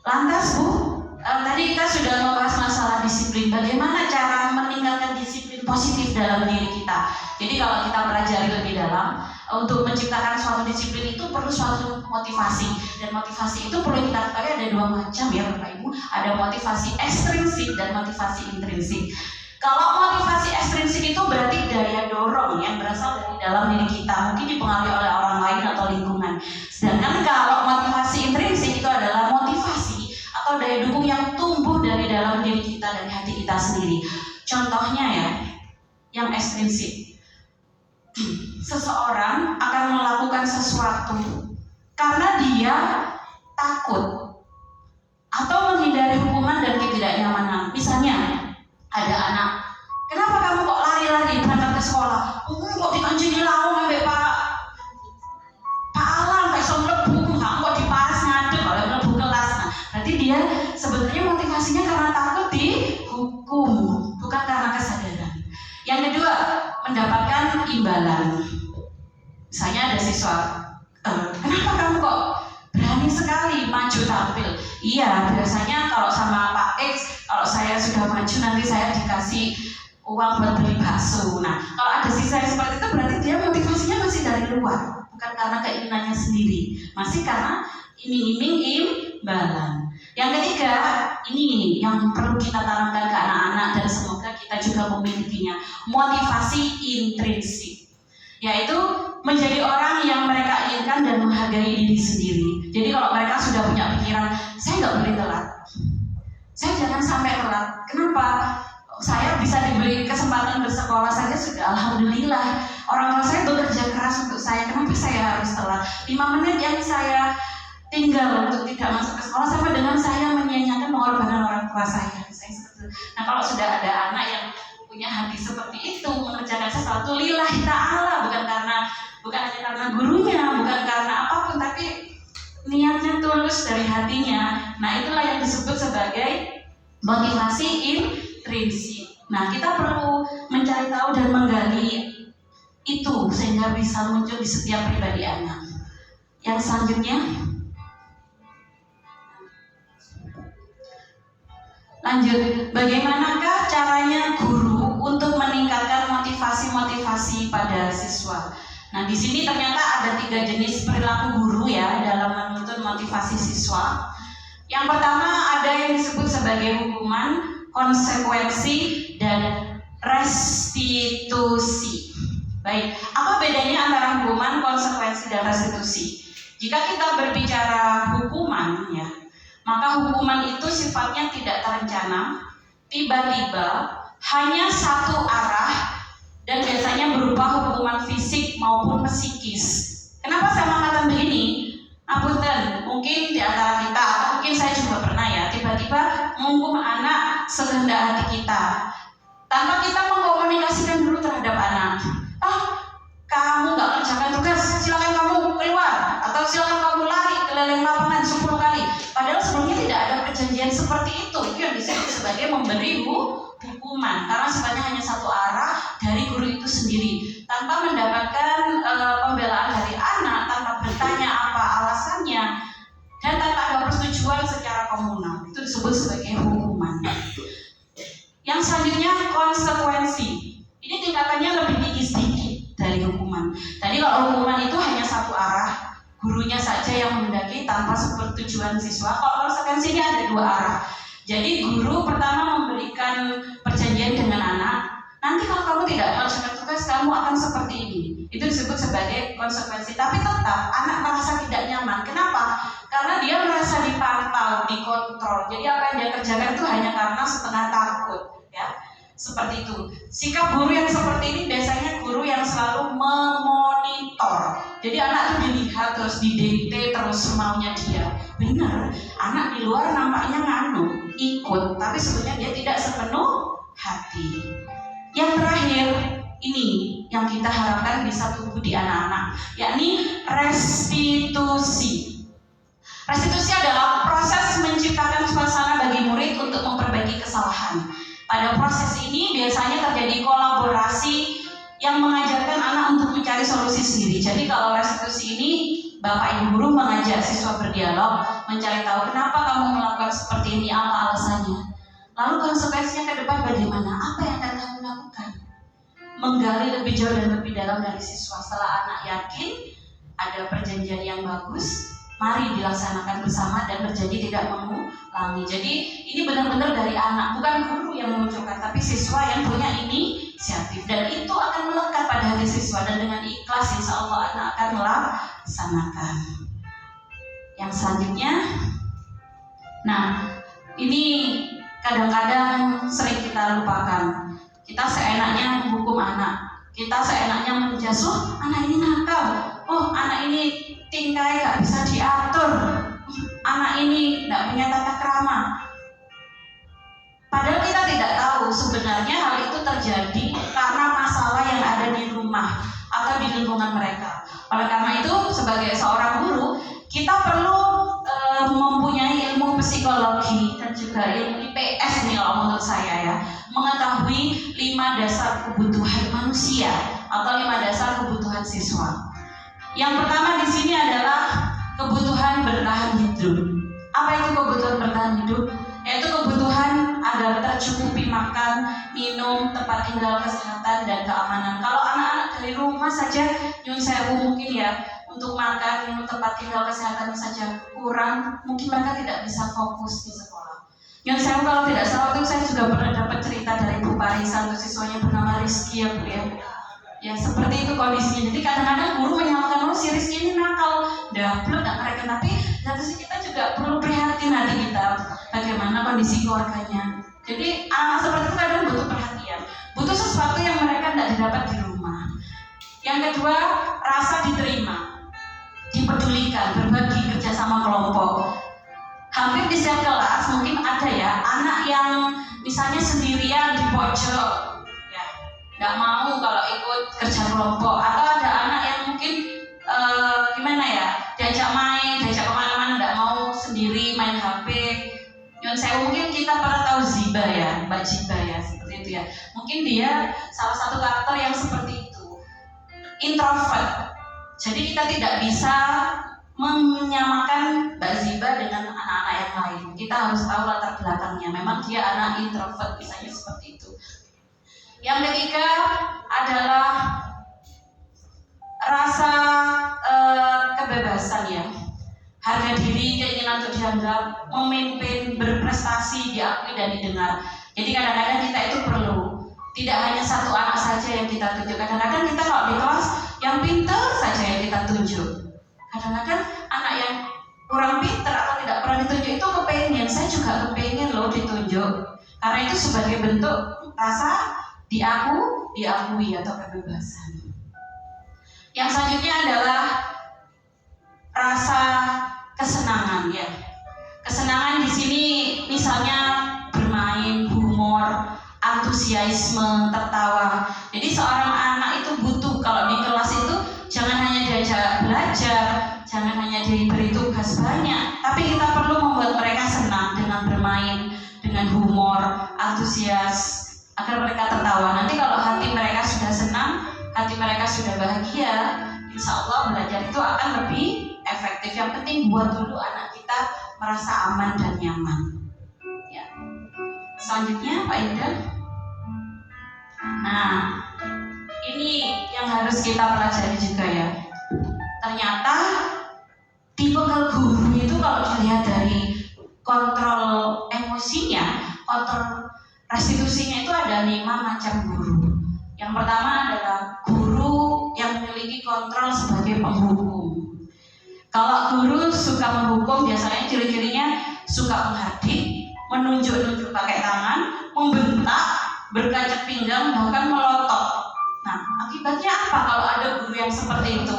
Lantas Bu, tadi kita sudah membahas masalah disiplin. Bagaimana cara meningkatkan disiplin positif dalam diri kita? Jadi kalau kita pelajari lebih dalam, untuk menciptakan suatu disiplin itu perlu suatu motivasi. Dan motivasi itu perlu kita ketahui ada dua macam ya Bapak Ibu. Ada motivasi ekstrinsik dan motivasi intrinsik. Kalau motivasi ekstrinsik itu berarti daya dorong yang berasal dari dalam diri kita, mungkin dipengaruhi oleh orang lain atau lingkungan. Sedangkan kalau motivasi intrinsik itu adalah motivasi atau daya dukung yang tumbuh dari dalam diri kita, dari hati kita sendiri. Contohnya ya, yang ekstrinsik. Seseorang akan melakukan sesuatu karena dia takut atau menghindari hukuman dan ketidaknyamanan. Misalnya, ada anak, kenapa kamu kok lari-lari berangkat ke sekolah? Kok dikanjeni laung sampai Pak Alang kayak som lebu, kok dipas ngadep kalau lebu kelas. Nah, berarti dia sebenarnya motivasinya karena takut dihukum, bukan karena kesadaran. Yang kedua, mendapatkan imbalan. Misalnya ada siswa, kenapa kamu kok berani sekali maju tampil? Iya, biasanya kalau sama Pak X, kalau saya sudah maju nanti saya dikasih uang buat beli bakso. Nah, kalau ada siswa yang seperti itu berarti dia motivasinya masih dari luar, bukan karena keinginannya sendiri, masih karena iming-iming imbalan. Yang ketiga, ini yang perlu kita tanamkan ke anak-anak dan semoga kita juga memilikinya, motivasi intrinsik, yaitu menjadi orang yang mereka inginkan dan menghargai diri sendiri. Jadi kalau mereka sudah punya pikiran, saya nggak boleh telat, saya jangan sampai telat. Kenapa? Saya bisa diberi kesempatan bersekolah saja sudah alhamdulillah. Orang tua saya bekerja keras untuk saya, kenapa saya harus telat? 5 menit yang saya tinggal untuk tidak masuk ke sekolah sama dengan saya menyia-nyiakan pengorbanan orang tua saya. Nah, kalau sudah ada anak yang punya hati seperti itu, mengerjakan sesuatu lillahi ta'ala, bukan hanya karena gurunya, bukan karena apapun, tapi niatnya tulus dari hatinya. Nah, itulah yang disebut sebagai motivasi intrinsik. Nah, kita perlu mencari tahu dan menggali itu sehingga bisa muncul di setiap pribadi anak. Yang selanjutnya, lanjut, bagaimanakah caranya guru untuk meningkatkan motivasi-motivasi pada siswa? Nah, di sini ternyata ada 3 jenis perilaku guru ya dalam menuntun motivasi siswa. Yang pertama ada yang disebut sebagai hukuman, konsekuensi, dan restitusi. Baik, apa bedanya antara hukuman, konsekuensi, dan restitusi? Jika kita berbicara hukuman ya, maka hukuman itu sifatnya tidak terencana, tiba-tiba, hanya satu arah, dan biasanya berupa hukuman fisik maupun psikis. Kenapa saya mengatakan begini? Apunten, mungkin di antara kita, atau mungkin saya juga pernah ya, tiba-tiba menghukum anak sekehendak hati kita, tanpa kita mengkomunikasikan dulu terhadap anak. Kamu nggak kerjakan tugas, silakan kamu keluar, atau silakan kamu lari keliling lapangan 10 kali. Padahal sebelumnya tidak ada perjanjian seperti itu. Itu yang disebut sebagai memberi hukuman, karena sifatnya hanya satu arah dari guru itu sendiri, tanpa mendapatkan pembelaan dari anak, tanpa bertanya apa alasannya, dan tanpa ada persetujuan secara komunal. Itu disebut sebagai hukuman. Yang selanjutnya konsekuensi. Ini tingkatannya lebih tinggi sedikit dari hukuman. Tadi kalau hukuman itu hanya satu arah, gurunya saja yang menghendaki tanpa persetujuan siswa. Kalau konsekuensi ini ada 2 arah. Jadi guru pertama memberikan perjanjian dengan anak, nanti kalau kamu tidak mengerjakan tugas kamu akan seperti ini. Itu disebut sebagai konsekuensi. Tapi tetap anak merasa tidak nyaman. Kenapa? Karena dia merasa dipantau, dikontrol. Jadi apa yang dia kerjakan itu hanya karena setengah takut, ya. Seperti itu. Sikap guru yang seperti ini biasanya guru yang selalu memonitor. Jadi anak itu dilihat terus, didikte terus maunya dia. Benar, anak di luar nampaknya ikut, tapi sebenarnya dia tidak sepenuh hati. Yang terakhir, ini yang kita harapkan bisa tumbuh di anak-anak, yakni restitusi. Restitusi adalah proses menciptakan suasana bagi murid untuk memperbaiki kesalahan. Pada proses ini biasanya terjadi kolaborasi yang mengajarkan anak untuk mencari solusi sendiri. Jadi kalau restitusi ini Bapak Ibu guru mengajak siswa berdialog, mencari tahu kenapa kamu melakukan seperti ini, apa alasannya. Lalu konsekuensinya ke depan bagaimana? Apa yang akan kamu lakukan? Menggali lebih jauh dan lebih dalam dari siswa. Setelah anak yakin ada perjanjian yang bagus, mari dilaksanakan bersama dan berjanji tidak mengulangi. Jadi ini benar-benar dari anak, bukan guru yang memunculkan, tapi siswa yang punya inisiatif. Dan itu akan melekat pada hati siswa, dan dengan ikhlas insya Allah anak akan melaksanakan. Yang selanjutnya, nah ini kadang-kadang sering kita lupakan. Kita seenaknya menghukum anak, kita seenaknya menjasuh anak ini nakal, oh anak ini tingkai gak bisa diatur, anak ini gak punya tata krama. Padahal kita tidak tahu sebenarnya hal itu terjadi karena masalah yang ada di rumah atau di lingkungan mereka. Oleh karena itu sebagai seorang guru kita perlu mempunyai ilmu psikologi dan juga ilmu IPS nih kalau menurut saya ya, mengetahui 5 dasar kebutuhan manusia atau 5 dasar kebutuhan siswa. Yang pertama di sini adalah kebutuhan bertahan hidup. Apa itu kebutuhan bertahan hidup? Yaitu kebutuhan agar tercukupi makan, minum, tempat tinggal, kesehatan, dan keamanan. Kalau anak-anak dari rumah saja nyun sewu mungkin ya, untuk makan, minum, tempat tinggal, kesehatan saja kurang, mungkin mereka tidak bisa fokus di sekolah. Nyun sewu kalau tidak salah itu saya juga pernah dapat cerita dari Bu Parisa untuk siswanya bernama Rizky ya Bu ya. Ya seperti itu kondisinya. Jadi kadang-kadang guru menyalahkan, oh si Rizky ini nakal, dablek gak mereka, tapi dari sisi kita juga perlu prihatin hati kita bagaimana kondisi keluarganya. Jadi anak seperti itu kadang butuh perhatian, butuh sesuatu yang mereka tidak didapat di rumah. Yang kedua, rasa diterima, dipedulikan, berbagi, kerja sama kelompok. Hampir di setiap kelas mungkin ada ya anak yang misalnya sendirian di pojok, ya nggak mau kalau ikut kerja kelompok, atau ada anak yang mungkin gimana ya, diajak main, diajak kemana-mana nggak mau, sendiri main HP. Nyun sewu mungkin kita pernah tahu Ziba ya, Mbak Ziba ya, seperti itu ya. Mungkin dia salah satu karakter yang seperti itu, introvert. Jadi kita tidak bisa menyamakan Mbak Ziba dengan anak-anak yang lain. Kita harus tahu latar belakangnya. Memang dia anak introvert, misalnya seperti itu. Yang ketiga adalah rasa kebebasan ya. Harga diri, keinginan untuk dianggap, memimpin, berprestasi, diakui dan didengar. Jadi kadang-kadang kita itu perlu, tidak hanya satu anak saja yang kita tunjuk. Kadang-kadang kita kalau di kelas yang pintar saja yang kita tunjuk. Kadang-kadang anak yang kurang pintar atau tidak pernah ditunjuk itu kepengen, saya juga kepengen loh ditunjuk. Karena itu sebagai bentuk rasa diakui atau kebebasan. Yang selanjutnya adalah rasa kesenangan ya. Kesenangan di sini misalnya bermain, humor, antusiasme, tertawa. Jadi seorang anak itu butuh, kalau di kelas itu jangan hanya diajak belajar, jangan hanya diberi tugas banyak, tapi kita perlu membuat mereka senang dengan bermain, dengan humor, antusias, agar mereka tertawa. Nanti kalau hati mereka sudah senang, hati mereka sudah bahagia, insya Allah belajar itu akan lebih efektif. Yang penting buat dulu anak kita merasa aman dan nyaman ya. Selanjutnya Pak Ida. Nah ini yang harus kita pelajari juga ya. Ternyata tipe guru itu kalau dilihat dari kontrol emosinya, kontrol restitusinya itu ada 5 macam guru. Yang pertama adalah guru yang memiliki kontrol sebagai penghukum. Kalau guru suka menghukum, biasanya ciri-cirinya suka menghadik, menunjuk-nunjuk pakai tangan, membentak, berkacak pinggang, bahkan melotot. Nah, akibatnya apa kalau ada guru yang seperti itu?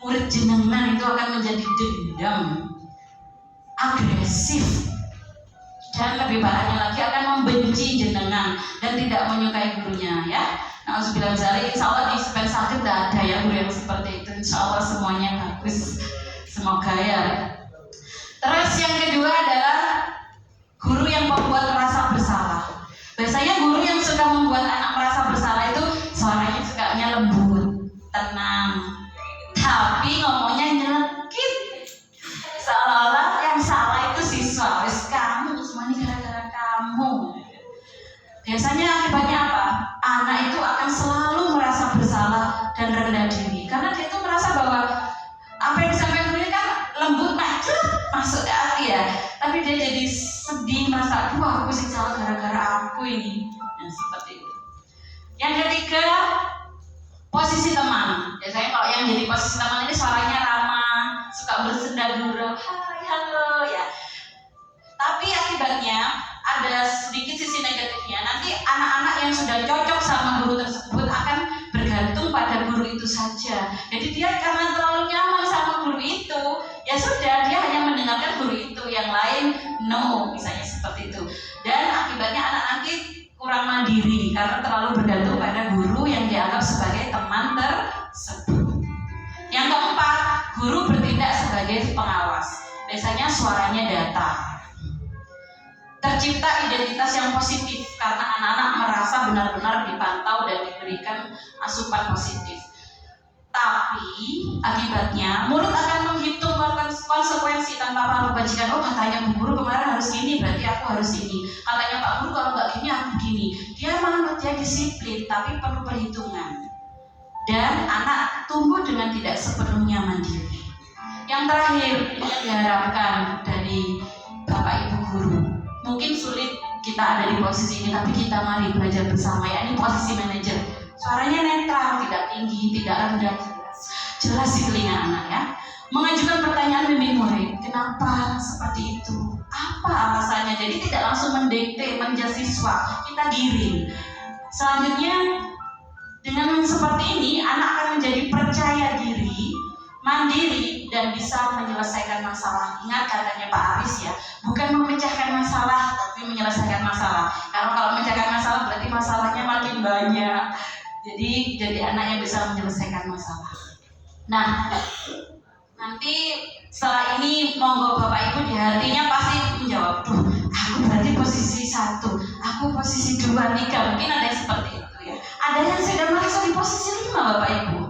Murid jenengan itu akan menjadi dendam, agresif, dan lebih parahnya lagi akan membenci jenengan dan tidak menyukai gurunya ya. Nauzubillah dzalik, insya Allah di Sepen Sakit tidak ada ya guru yang seperti itu. Insya Allah semuanya bagus, semoga ya. Terus yang kedua adalah guru yang membuat merasa bersalah. Biasanya guru yang suka membuat anak merasa bersalah itu suaranya aduh aku sih salah gara-gara aku ini. Nah seperti itu. Yang ketiga, posisi teman. Biasanya kalau yang jadi posisi teman ini suaranya ramah, suka bersenda gurau, hai halo ya. Tapi akibatnya ada sedikit sisi negatifnya. Nanti anak-anak yang sudah cocok sama guru tersebut akan bergantung pada guru itu saja. Jadi dia karena terlalu nyaman sama guru itu, ya sudah dia hanya mendengarkan guru itu, yang lain no, misalnya seperti itu. Dan akibatnya anak nanti kurang mandiri karena terlalu bergantung pada guru yang dianggap sebagai teman tersebut. Yang keempat, guru bertindak sebagai pengawas. Biasanya suaranya datar. Tercipta identitas yang positif karena anak-anak merasa benar-benar dipantau dan diberikan asupan positif. Tapi akibatnya mulut akan menghitung konsekuensi tanpa membajikan. Oh katanya Bu Guru kemarin harus gini, berarti aku harus ini. Katanya Pak Guru kalau nggak gini aku begini. Dia manut, dia disiplin, tapi perlu perhitungan. Dan anak tumbuh dengan tidak sepenuhnya mandiri. Yang terakhir yang diharapkan dari Bapak Ibu Guru, mungkin sulit kita ada di posisi ini, tapi kita mari belajar bersama, yakni posisi manajer. Suaranya netral, tidak tinggi, tidak rendah, jelas di telinga anak ya. Mengajukan pertanyaan bimbing murid, kenapa seperti itu? Apa alasannya? Jadi tidak langsung mendikte, menjudge siswa, kita giring. Selanjutnya, dengan seperti ini, anak akan menjadi percaya diri, mandiri, dan bisa menyelesaikan masalah. Ingat katanya Pak Aris ya, bukan memecahkan masalah, tapi menyelesaikan masalah. Karena kalau memecahkan masalah berarti masalahnya makin banyak. Jadi anak yang bisa menyelesaikan masalah. Nah, nanti setelah ini monggo Bapak Ibu di hatinya pasti menjawab, tuh aku berarti posisi 1, aku posisi 2, 3. Mungkin ada yang seperti itu ya. Ada yang sudah merasa di posisi 5 Bapak Ibu.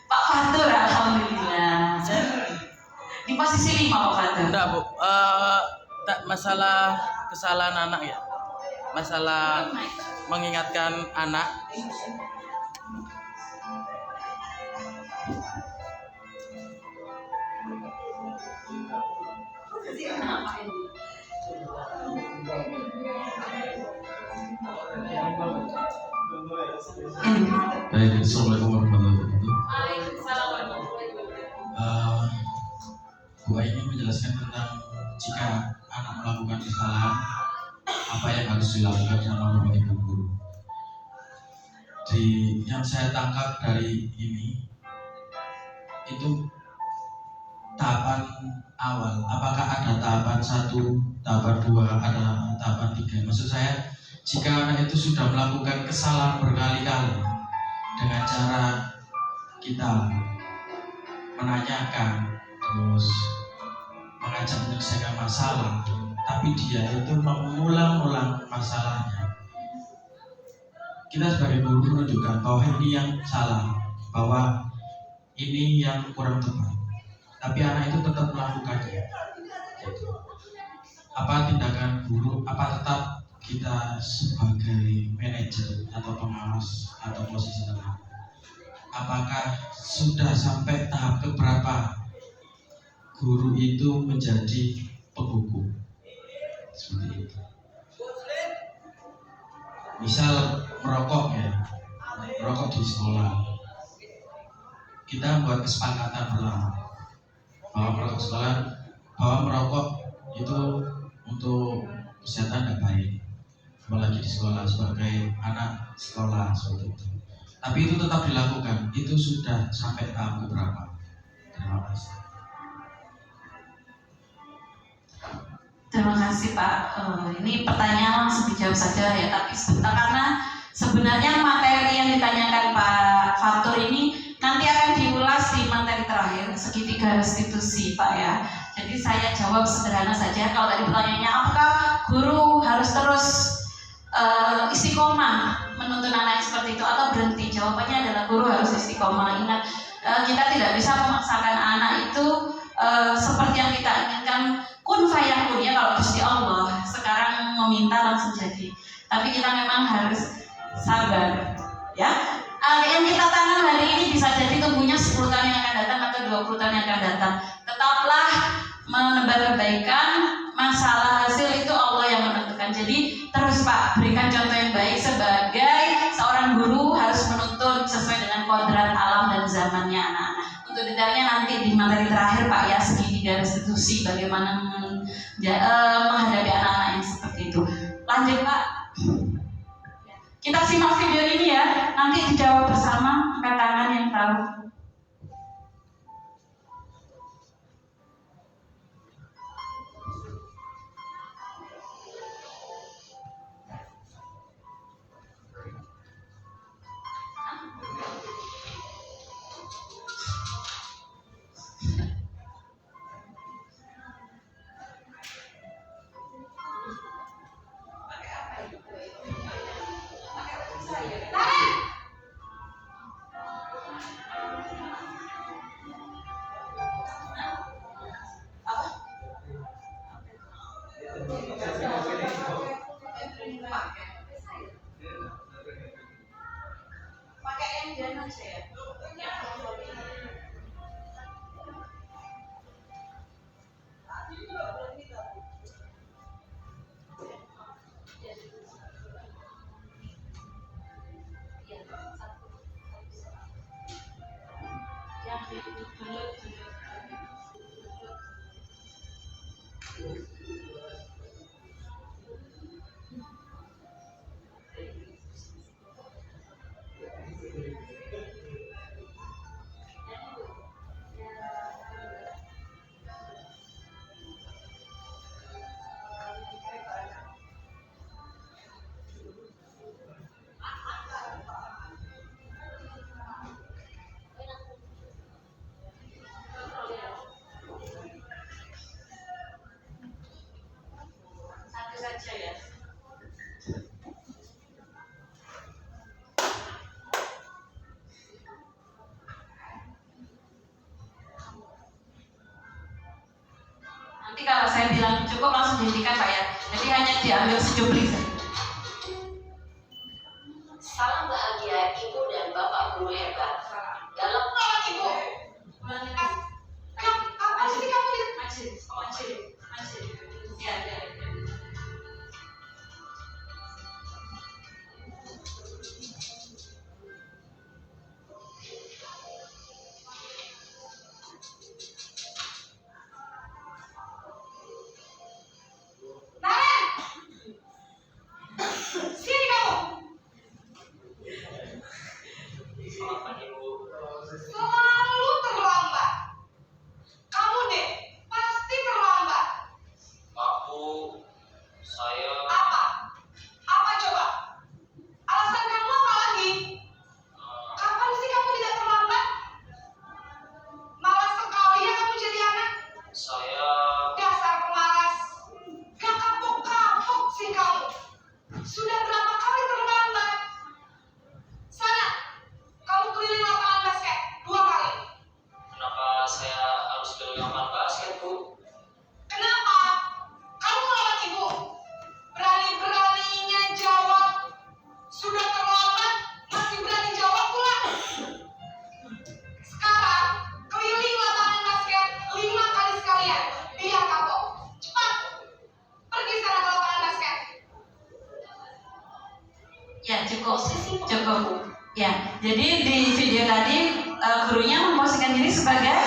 Pak Fatur, alhamdulillah. Di posisi 5 Pak Fatur. Enggak Bu, tak masalah kesalahan anak ya, masalah mengingatkan anak. Baik, Assalamualaikum warahmatullahi wabarakatuh. Bu ingin menjelaskan tentang jika anak melakukan kesalahan, apa yang harus dilakukan sama Bapak Ibu Guru. Yang saya tangkap dari ini itu tahapan awal. Apakah ada tahapan 1, tahapan 2, ada tahapan 3? Maksud saya, jika anak itu sudah melakukan kesalahan berkali-kali dengan cara kita menanyakan, terus mengajak menyelesaikan masalah, tapi dia itu mengulang-ulang masalahnya, kita sebagai guru menunjukkan bahwa ini yang salah, bahwa ini yang kurang tepat, tapi anak itu tetap melakukannya. Apa tindakan guru, apa tetap kita sebagai manajer atau pengawas atau posisi teman, apakah sudah sampai tahap keberapa guru itu menjadi penghukum? Seperti itu. Misal merokok ya, merokok di sekolah, kita buat kesepakatan bersama bahwa merokok sekolah, bahwa merokok itu untuk kesehatan tidak baik, apalagi di sekolah sebagai anak sekolah seperti itu. Tapi itu tetap dilakukan. Itu sudah sampai tahap keberapa? Terima kasih. Terima kasih Pak. Ini pertanyaan langsung dijawab saja ya, tapi sebentar karena sebenarnya materi yang ditanyakan Pak Fatur ini nanti akan diulas di materi terakhir segitiga restitusi Pak ya. Jadi saya jawab sederhana saja. Kalau tadi pertanyaannya apakah guru harus terus istiqomah menuntun anak yang seperti itu atau berhenti? Jawabannya adalah guru harus istiqomah. Ingat, kita tidak bisa memaksakan anak itu seperti yang kita inginkan. Kun fayakun ya, kalau Gusti Allah sekarang meminta langsung jadi. Tapi kita memang harus sabar ya. Yang kita tanam hari ini bisa jadi tumbuhnya 10 tahun yang akan datang atau 20 tahun yang akan datang. Tetaplah menebar kebaikan, masalah hasil itu Allah yang memberikan contoh yang baik sebagai seorang guru harus menuntun sesuai dengan kodrat alam dan zamannya anak-anak. Untuk detailnya nanti di materi terakhir Pak ya, segitiga restitusi bagaimana menghadapi anak-anak yang seperti itu. Lanjut Pak. Kita simak video ini ya, nanti dijawab bersama, angkat tangan yang tahu. Saja ya. Nanti kalau saya bilang cukup langsung dihentikan Pak ya. Jadi hanya diambil secuplik saja. Salam bahagia Ibu dan Bapak guru hebat. Dalam Ibu. Apa sih kamu lihat? Maju. Ya. Sini kamu. Selalu terlambat. Kamu deh, pasti terlambat. Aku, saya. Apa coba? Alasan kamu apa lagi? Kapan sih kamu tidak terlambat? Malas sekali ya kamu jadi anak. Saya. Dasar pemalas. Gak kapok-kapok sih kamu. Sudah berapa kali terlambat? Sana, kamu keliling lapangan basket 2 kali. Kenapa saya harus keliling lapangan basket, Bu? Kenapa? Kamu melawan ibu. Berani-beraninya jawab. Sudah terlambat, masih berani jawab pula. Sekarang, keliling lapangan basket 5 kali sekalian. Biar kapok. Cepat. Pergi sana ke lapangan basket. Ya, cukup. Ya, jadi di video tadi gurunya memposisikan diri sebagai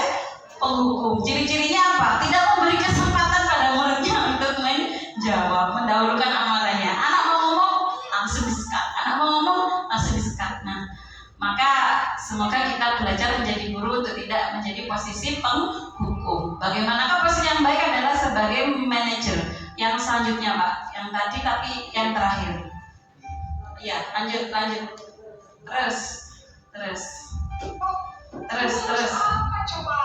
penghukum. Ciri-cirinya apa? Tidak memberi kesempatan pada muridnya untuk menjawab, mendahulukan amarahnya. Anak mau ngomong langsung disekat. Nah, maka semoga kita belajar menjadi guru untuk tidak menjadi posisi penghukum. Bagaimanakah posisi yang baik adalah sebagai manajer. Yang selanjutnya Pak, yang tadi tapi yang terakhir. Iya, lanjut. Terus. Apa coba?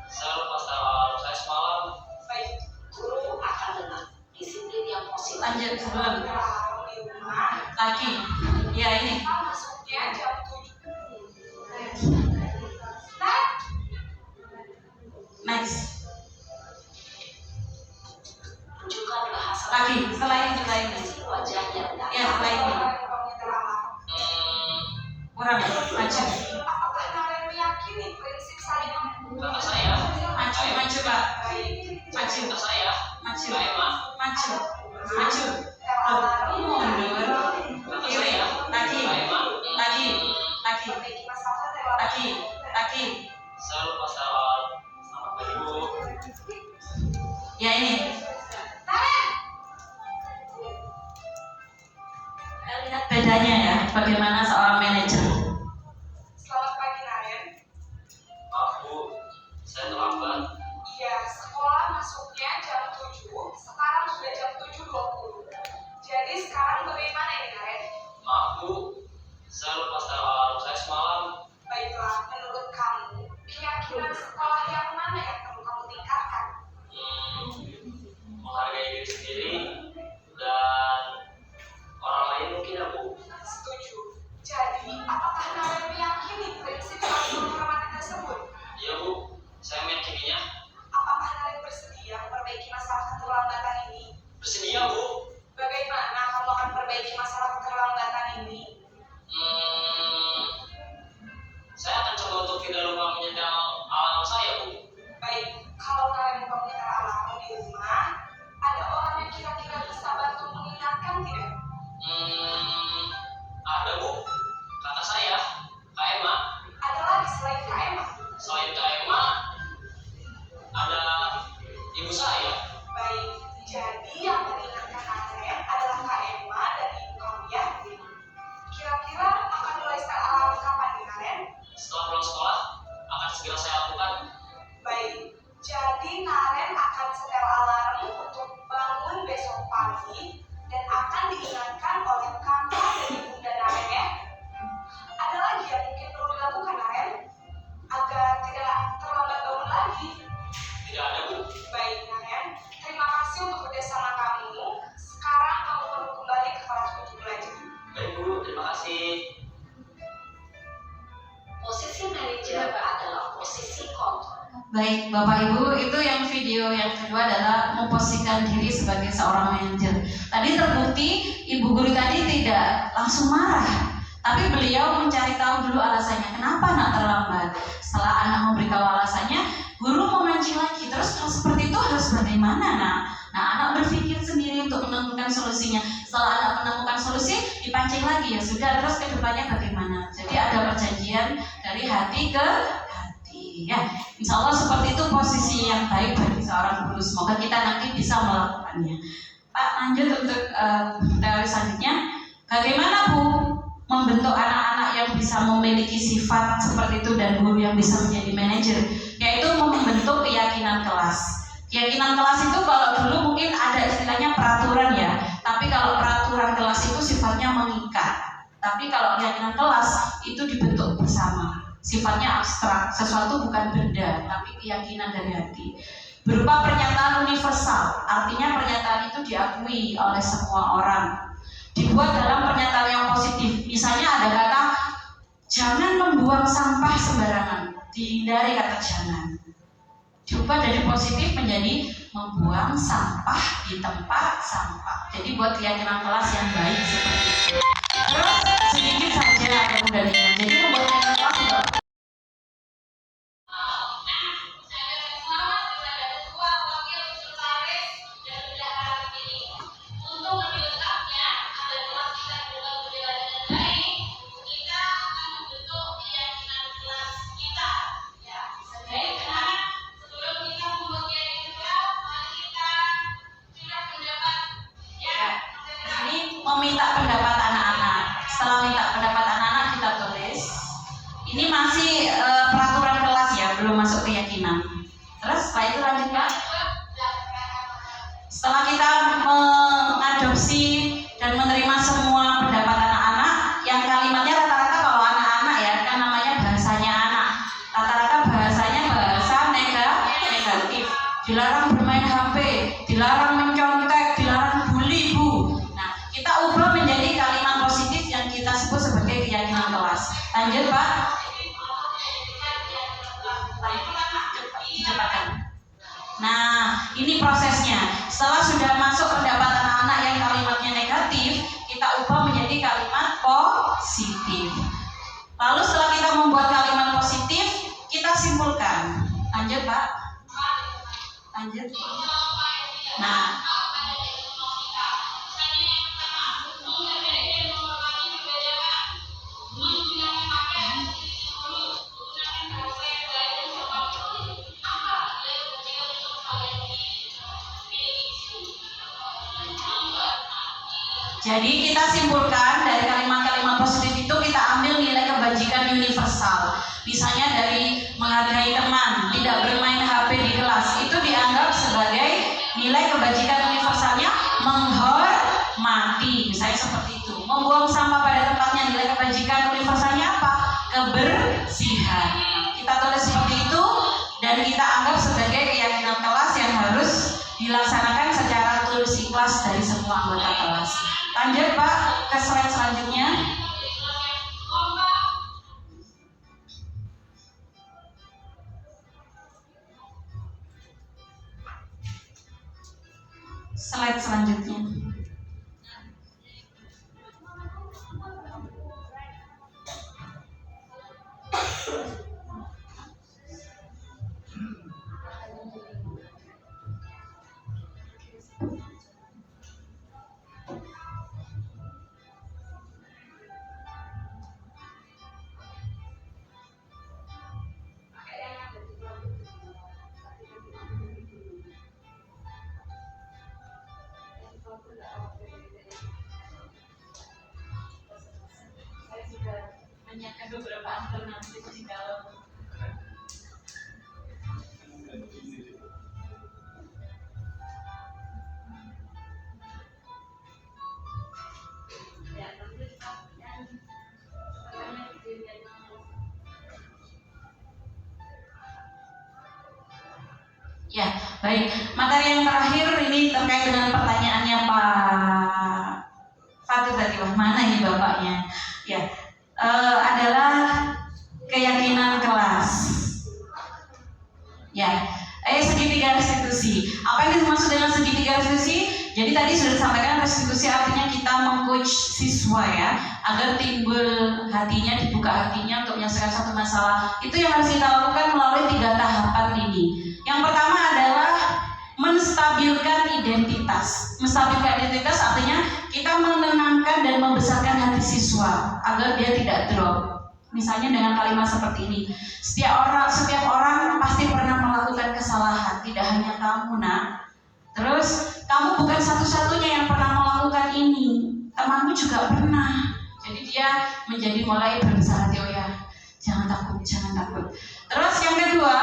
Saya lepas tanggal saya semalam. Baik. guru akan dengan disiplin yang positif. Lanjut sebelum lagi. Ya ini. Masuknya jam 7. Next. Tunjukkan bahasa Lagi. Setelah ini. wajahnya. Ya setelah ini. Kurang. Maju. Apakah kalian meyakini prinsip saya? Kata saya. Maju Pak. Maju. Kata saya. Maju. Saya, Mak. Maju. Maju. Mundur. Kiri. Lagi. Saya lupa salam. Selamat pagi Bu. Ya ini. Kita lihat bedanya ya, bagaimana seorang manajer. Selamat pagi Naren. Maaf Bu, saya terlambat. Iya, sekolah masuknya jam 7, sekarang sudah jam 7.20. Jadi sekarang bagaimana ini Naren? Maaf Bu, saya lupa salam saya semalam. Baiklah, menurut kamu, keyakinan sekolah yang mana yang perlu kamu tingkatkan? Menghargai diri sendiri dan orang lain mungkin ya Bu. Setuju. Jadi, apakah Naren meyakini prinsip saling menghormati tersebut? Iya Bu, saya meyakininya. Apakah Naren bersedia memperbaiki masalah keterlambatan ini? Bersedia Bu. Bagaimana kamu akan perbaiki masalah keterlambatan ini? Saya akan coba untuk tidak lupa menyetel alarm saya Bu. Baik, kalau Naren lupa menyetel alarm di rumah, ada orang yang kira-kira bisa bantu mengingatkan tidak? Ada Bu, kakak saya, Kak Emma. Ada lagi selain Kak Emma? Selain Kak Emma, ada ibu saya. Baik, jadi yang mengingatkan Naren adalah Kak Emma dan ibu kamu ya? Kira-kira akan mulai start alarm kapan nih Naren? Setelah pulang sekolah, akan segera saya lakukan. Baik, jadi Naren akan setel alarm untuk bangun besok pagi dan akan diingatkan oleh kakak dan ibunda Naren ya. Ada lagi yang mungkin perlu dilakukan Naren agar tidak terlambat bangun lagi? Tidak ada Bu. Baik Naren, terima kasih untuk kerjasama kamu. Sekarang kamu perlu kembali ke kelas untuk belajar. Baik Bu, terima kasih. Posisi manajer adalah posisi kontrol. Baik, Bapak Ibu, itu yang video yang kedua adalah memposisikan diri sebagai seorang manajer. Tadi terbukti Ibu Guru tadi tidak langsung marah, tapi beliau mencari tahu dulu alasannya kenapa anak terlambat. Setelah anak memberitahu alasannya, guru memancing lagi. Terus kalau seperti itu harus bagaimana nak? Nah, anak berpikir sendiri untuk menemukan solusinya. Setelah anak menemukan solusi, dipancing lagi ya sudah. Terus kedepannya bagaimana? Jadi ada perjanjian dari hati ke hati. Ya, insya Allah seperti itu posisi yang baik bagi seorang guru. Semoga kita nanti bisa melakukannya. Pak, lanjut untuk teori selanjutnya. Bagaimana Bu membentuk anak-anak yang bisa memiliki sifat seperti itu dan guru yang bisa menjadi manajer? Yaitu membentuk keyakinan kelas. Keyakinan kelas itu kalau dulu mungkin ada istilahnya peraturan ya, tapi kalau peraturan kelas itu sifatnya mengikat. Tapi kalau keyakinan kelas itu dibentuk bersama, sifatnya abstrak, sesuatu bukan benda, tapi keyakinan dari hati. Berupa pernyataan universal, artinya pernyataan itu diakui oleh semua orang. Dibuat dalam pernyataan yang positif, misalnya ada kata, jangan membuang sampah sembarangan, dihindari kata jangan. Diubah dari positif menjadi membuang sampah di tempat sampah. Jadi buat keyakinan kelas yang baik seperti itu. Terus sedikit saja ada kendalinya. Jadi membuat keyakinan kelas juga. Meminta pendapat anak-anak. Setelah minta pendapat anak-anak kita tulis. Ini masih peraturan kelas ya, belum masuk keyakinan. Terus setelah itu lanjut Pak. Setelah kita mengadopsi dan menerima semua pendapat anak-anak, yang kalimatnya rata-rata kalau anak-anak ya kan namanya bahasanya anak. Rata-rata bahasanya bahasa negatif. Dilarang bermain HP, dilarang mencontek, dilarang bully Bu. Kita ubah menjadi kalimat positif yang kita sebut sebagai keyakinan kelas. Lanjut Pak. Nah, ini prosesnya. Setelah sudah masuk pendapat anak-anak yang kalimatnya negatif, kita ubah menjadi kalimat positif. Lalu setelah kita membuat kalimat positif, kita simpulkan. Lanjut Pak. Lanjut. Nah, Jadi kita simpulkan dari kalimat-kalimat positif itu kita ambil nilai kebajikan universal. Misalnya dari menghargai teman, tidak bermain HP di kelas, itu dianggap sebagai nilai kebajikan universalnya menghormati. Misalnya seperti itu. Membuang sampah pada tempatnya, nilai kebajikan universalnya apa? Kebersihan. Kita tulis seperti itu dan kita anggap sebagai keyakinan kelas yang harus dilaksanakan secara tulus ikhlas dari semua anggota kelas. Lanjut Pak ke slide selanjutnya. Slide selanjutnya. Menyiapkan beberapa alternatif di dalam. Ya, baik. Materi yang terakhir ini terkait dengan pertanyaannya Pak Fatur tadi. Wah, mana ini Bapaknya? Ya, adalah keyakinan kelas. Ya, segitiga restitusi. Apa yang dimaksud dengan segitiga restitusi? Jadi tadi sudah disampaikan, restitusi artinya kita meng-coach siswa ya, agar timbul hatinya, dibuka hatinya untuk menyelesaikan satu masalah. Itu yang harus kita lakukan melalui 3 tahapan ini. Yang pertama adalah menstabilkan identitas. Menstabilkan identitas artinya kita menenangkan dan membesarkan hati siswa agar dia tidak drop. Misalnya dengan kalimat seperti ini, setiap orang pasti pernah melakukan kesalahan, tidak hanya kamu nak. Terus kamu bukan satu-satunya yang pernah melakukan ini, temanmu juga pernah. Jadi dia menjadi mulai berbesar hati, oh ya, jangan takut, jangan takut. Terus yang kedua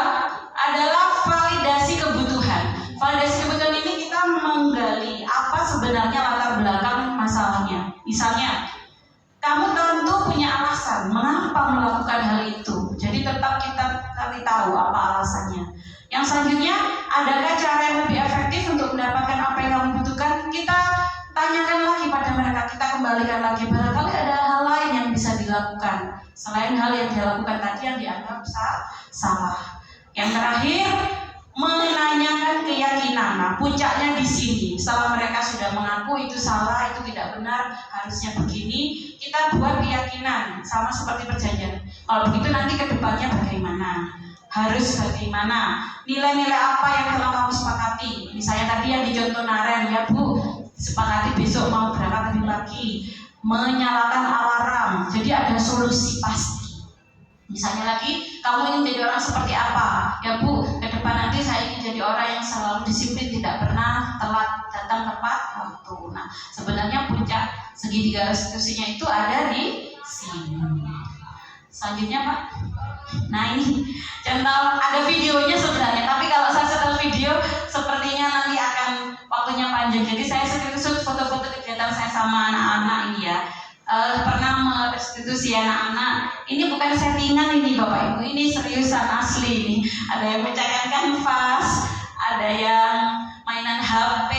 adalah validasi kebutuhan. Validasi kebutuhan ini kita menggali apa sebenarnya latar belakang masalahnya. Misalnya, kamu tentu punya alasan mengapa melakukan hal itu. Jadi tetap kita cari tahu apa alasannya. Yang selanjutnya, adakah cara yang lebih efektif untuk mendapatkan apa yang kamu butuhkan? Kita tanyakan lagi pada mereka, kita kembalikan lagi. Barangkali ada hal lain yang bisa dilakukan selain hal yang dilakukan tadi yang dianggap salah. Yang terakhir, menanyakan keyakinan. Nah, puncaknya di sini. Setelah mereka sudah mengaku itu salah, itu tidak benar, harusnya begini, kita buat keyakinan sama seperti perjanjian. Kalau begitu nanti ke depannya bagaimana? Harus bagaimana? Nilai-nilai apa yang telah kamu sepakati? Misalnya tadi yang dicontoh Naren, ya Bu, sepakati besok mau berangkat lebih pagi, menyalakan alarm. Jadi ada solusi pasti. Misalnya lagi, kamu ingin jadi orang seperti apa? Ya Bu, ke depan nanti saya ingin jadi orang yang selalu disiplin, tidak pernah telat datang tepat waktu. Nah, sebenarnya puncak segitiga restitusinya itu ada di sini. Selanjutnya Pak. Nah ini contoh, ada videonya sebenarnya, tapi kalau saya setel video sepertinya nanti akan waktunya panjang. Jadi saya screenshot foto-foto kegiatan saya sama anak-anak ini ya. Pernah merestitusi anak-anak. Ini bukan settingan ini Bapak Ibu, ini seriusan asli ini. Ada yang pecahkan kanvas, ada yang mainan HP,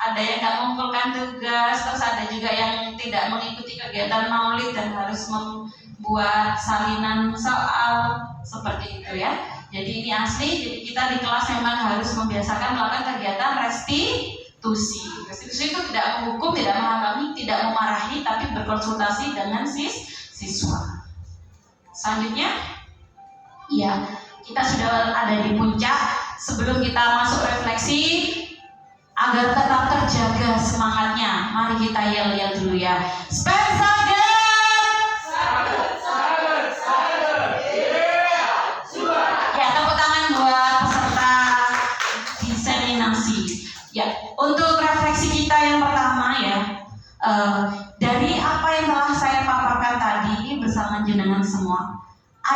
ada yang nggak mengumpulkan tugas, terus ada juga yang tidak mengikuti kegiatan maulid dan harus membuat salinan soal seperti itu ya. Jadi ini asli. Jadi kita di kelas memang harus membiasakan melakukan kegiatan restitusi. Restitusi itu tidak menghukum, tidak menghakimi, tidak memarahi, tapi berkonsultasi dengan siswa. Selanjutnya, ya kita sudah ada di puncak. Sebelum kita masuk refleksi, agar tetap terjaga semangatnya, mari kita yel-yel dulu ya. Spesial. Ya, tepuk tangan buat peserta diseminasi. Ya, untuk refleksi kita yang pertama ya,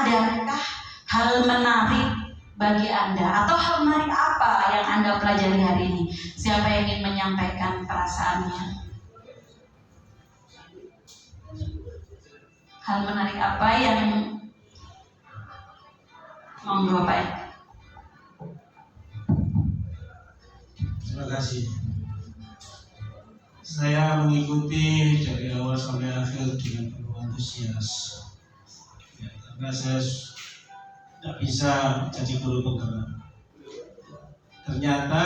adakah hal menarik bagi Anda atau hal menarik apa yang Anda pelajari hari ini? Siapa yang ingin menyampaikan perasaannya? Hal menarik apa yang monggo Pak? Terima kasih. Saya mengikuti dari awal sampai akhir dengan penuh antusias. Ya, karena saya tidak bisa jadi guru penggerak. Ternyata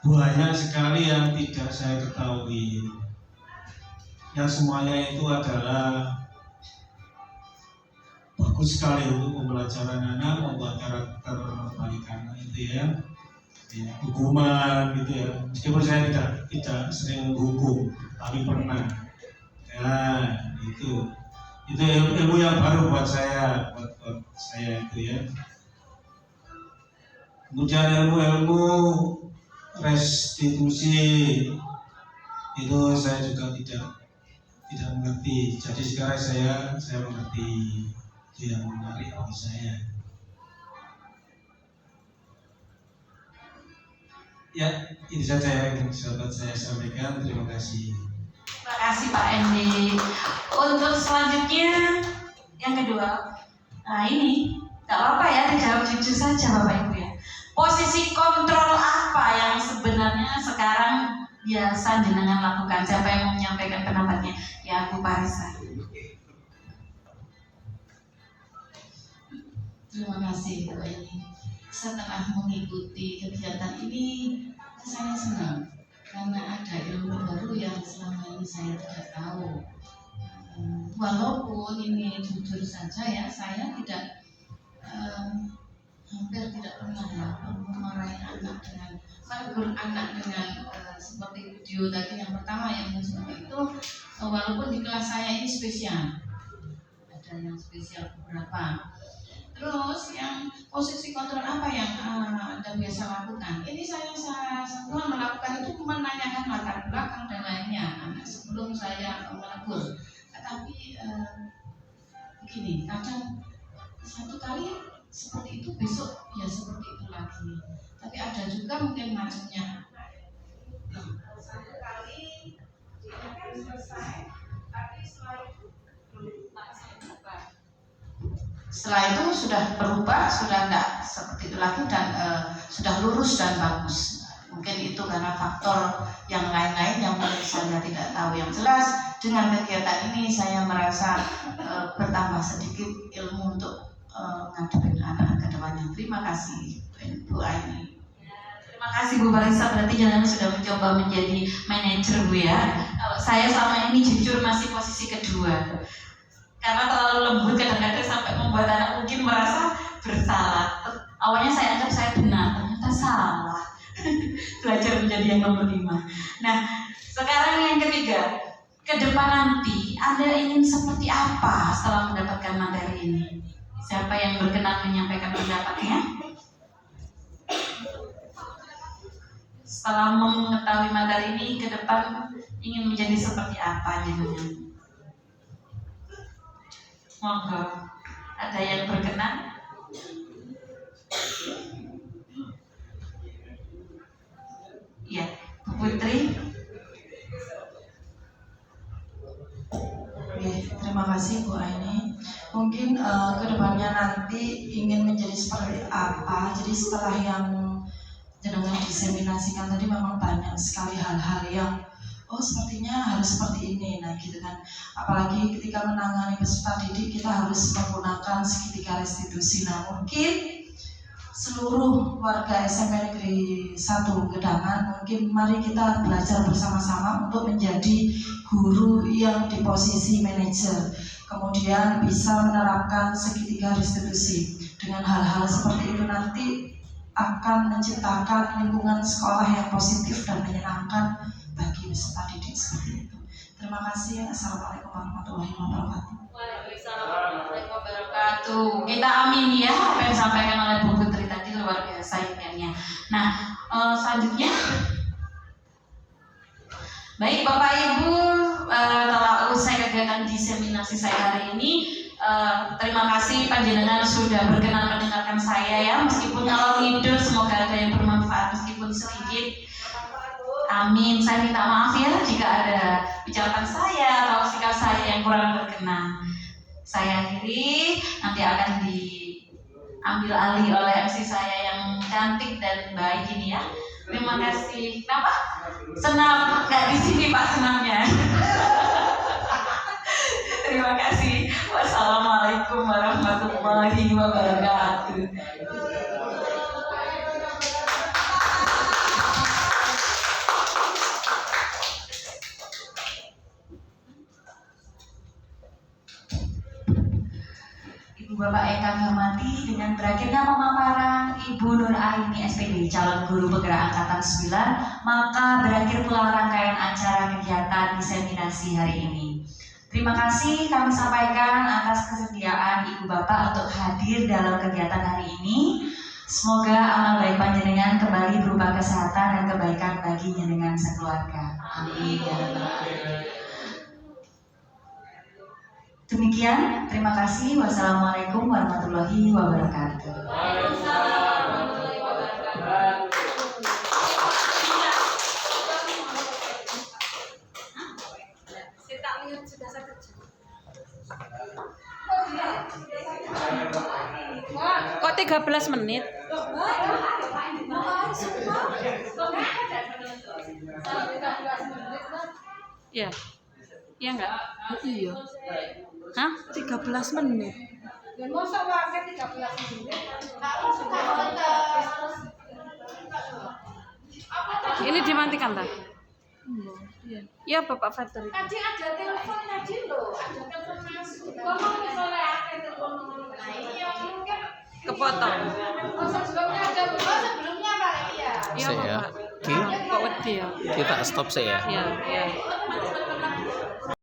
banyak sekali yang tidak saya ketahui. Yang semuanya itu adalah bagus sekali untuk pembelajaran anak, membuat karakter baik anak itu ya. Hukuman gitu ya. Meskipun saya tidak sering menghukum, tapi pernah. Ya, itu ilmu yang baru buat saya, buat saya itu ya. Kemudian ilmu restitusi itu saya juga tidak mengerti. Jadi sekarang saya mengerti. Itu yang menarik bagi saya. Ya, ini saja yang sahabat saya sampaikan. Terima kasih. Terima kasih Pak Endi. Untuk selanjutnya yang kedua, nah ini nggak apa-apa ya, dijawab jujur saja Bapak Ibu ya. Posisi kontrol apa yang sebenarnya sekarang biasa jenengan lakukan? Siapa yang mau menyampaikan pendapatnya? Ya Bu Parisa. Terima kasih Bu Eni. Setelah mengikuti kegiatan ini, saya senang karena ada ilmu baru yang selama ini saya tidak tahu. Walaupun ini jujur saja ya, saya tidak hampir tidak pernah ya memarahi anak dengan menegur anak dengan seperti video tadi yang pertama yang seperti itu. Walaupun di kelas saya ini spesial, ada yang spesial beberapa. Terus yang posisi kontrol apa yang Anda biasa lakukan? Ini saya semua melakukan itu menanyakan latar belakang dan lainnya sebelum saya menegur. Tetapi begini, kadang satu kali seperti itu, besok ya seperti itu lagi. Tapi ada juga mungkin macamnya. Satu kali dia kan selesai, tapi setelah itu setelah itu sudah berubah, sudah tidak seperti itu lagi dan sudah lurus dan bagus. Mungkin itu karena faktor yang lain-lain yang mungkin saya tidak tahu. Yang jelas dengan kegiatan ini saya merasa bertambah sedikit ilmu untuk ngadepin anak ke depannya. Terima kasih Bu Aini. Terima kasih Bu Parisa, berarti jangan sudah mencoba menjadi manajer Bu ya. Kalau saya selama ini jujur masih posisi kedua. Karena terlalu lembut kadang-kadang sampai membuat anak mungkin merasa bersalah. Awalnya saya anggap saya benar, ternyata salah. Belajar menjadi yang nomor 5. Nah, sekarang yang ketiga, ke depan nanti Anda ingin seperti apa setelah mendapatkan materi ini? Siapa yang berkenan menyampaikan pendapatnya? Setelah mengetahui materi ini, ke depan ingin menjadi seperti apa jenengan? Monggo, ada yang berkenan? Ya, Bu Putri. Oke, terima kasih Bu Aini. Mungkin kedepannya nanti ingin menjadi seperti apa. Jadi setelah yang jenengan diseminasikan tadi memang banyak sekali hal-hal yang sepertinya harus seperti ini, nah gitu kan. Apalagi ketika menangani peserta didik kita harus menggunakan segitiga restitusi. Nah mungkin seluruh warga SMP Negeri 1 Gedangan, mungkin mari kita belajar bersama-sama untuk menjadi guru yang di posisi manajer, kemudian bisa menerapkan segitiga restitusi. Dengan hal-hal seperti itu nanti akan menciptakan lingkungan sekolah yang positif dan menyenangkan bagi peserta didik seperti itu. Terima kasih. Assalamualaikum warahmatullahi wabarakatuh. Waalaikumsalam warahmatullahi wabarakatuh. Kita amin ya apa yang disampaikan oleh Bu Putri tadi, luar biasa impiannya. Nah, selanjutnya, baik Bapak Ibu, telah usai kegiatan kegiatan diseminasi saya hari ini. Terima kasih panjenengan sudah berkenan mendengarkan saya ya, meskipun ngalor ngidul, semoga ada yang bermanfaat meskipun sedikit. Amin. Saya minta maaf ya jika ada ucapan saya atau sikap saya yang kurang berkenan. Saya akhiri, nanti akan diambil alih oleh MC saya yang cantik dan baik ini ya. Terima kasih. Kenapa? Senam nggak di sini Pak senamnya. Terima kasih. Wassalamualaikum warahmatullahi wabarakatuh. Bapak yang kami hormati, dengan berakhirnya pemaparan Ibu Nur Aini SPD, calon guru penggerak angkatan 9, maka berakhir pula rangkaian acara kegiatan diseminasi hari ini. Terima kasih kami sampaikan atas kesediaan Ibu Bapak untuk hadir dalam kegiatan hari ini. Semoga amal baik panjenengan kembali berupa kesehatan dan kebaikan bagi jenengan sekeluarga. Amin ya rabbal alamin. Demikian, terima kasih. Wassalamualaikum warahmatullahi wabarakatuh. Kok 13 menit? Ya. Iya enggak? Iya. Hah? 13 menit. Ini dimatikan tak? Iya Bapak Fadri. Tadi ada telepon tadi loh, ada telepon masuk. Ngomong misalnya ada telepon. Nah iya mungkin kepotong. Sebelumnya ada sebelumnya Pak iya. Iya Bapak. Kok wedi ya? Kita stop saya. Iya, iya.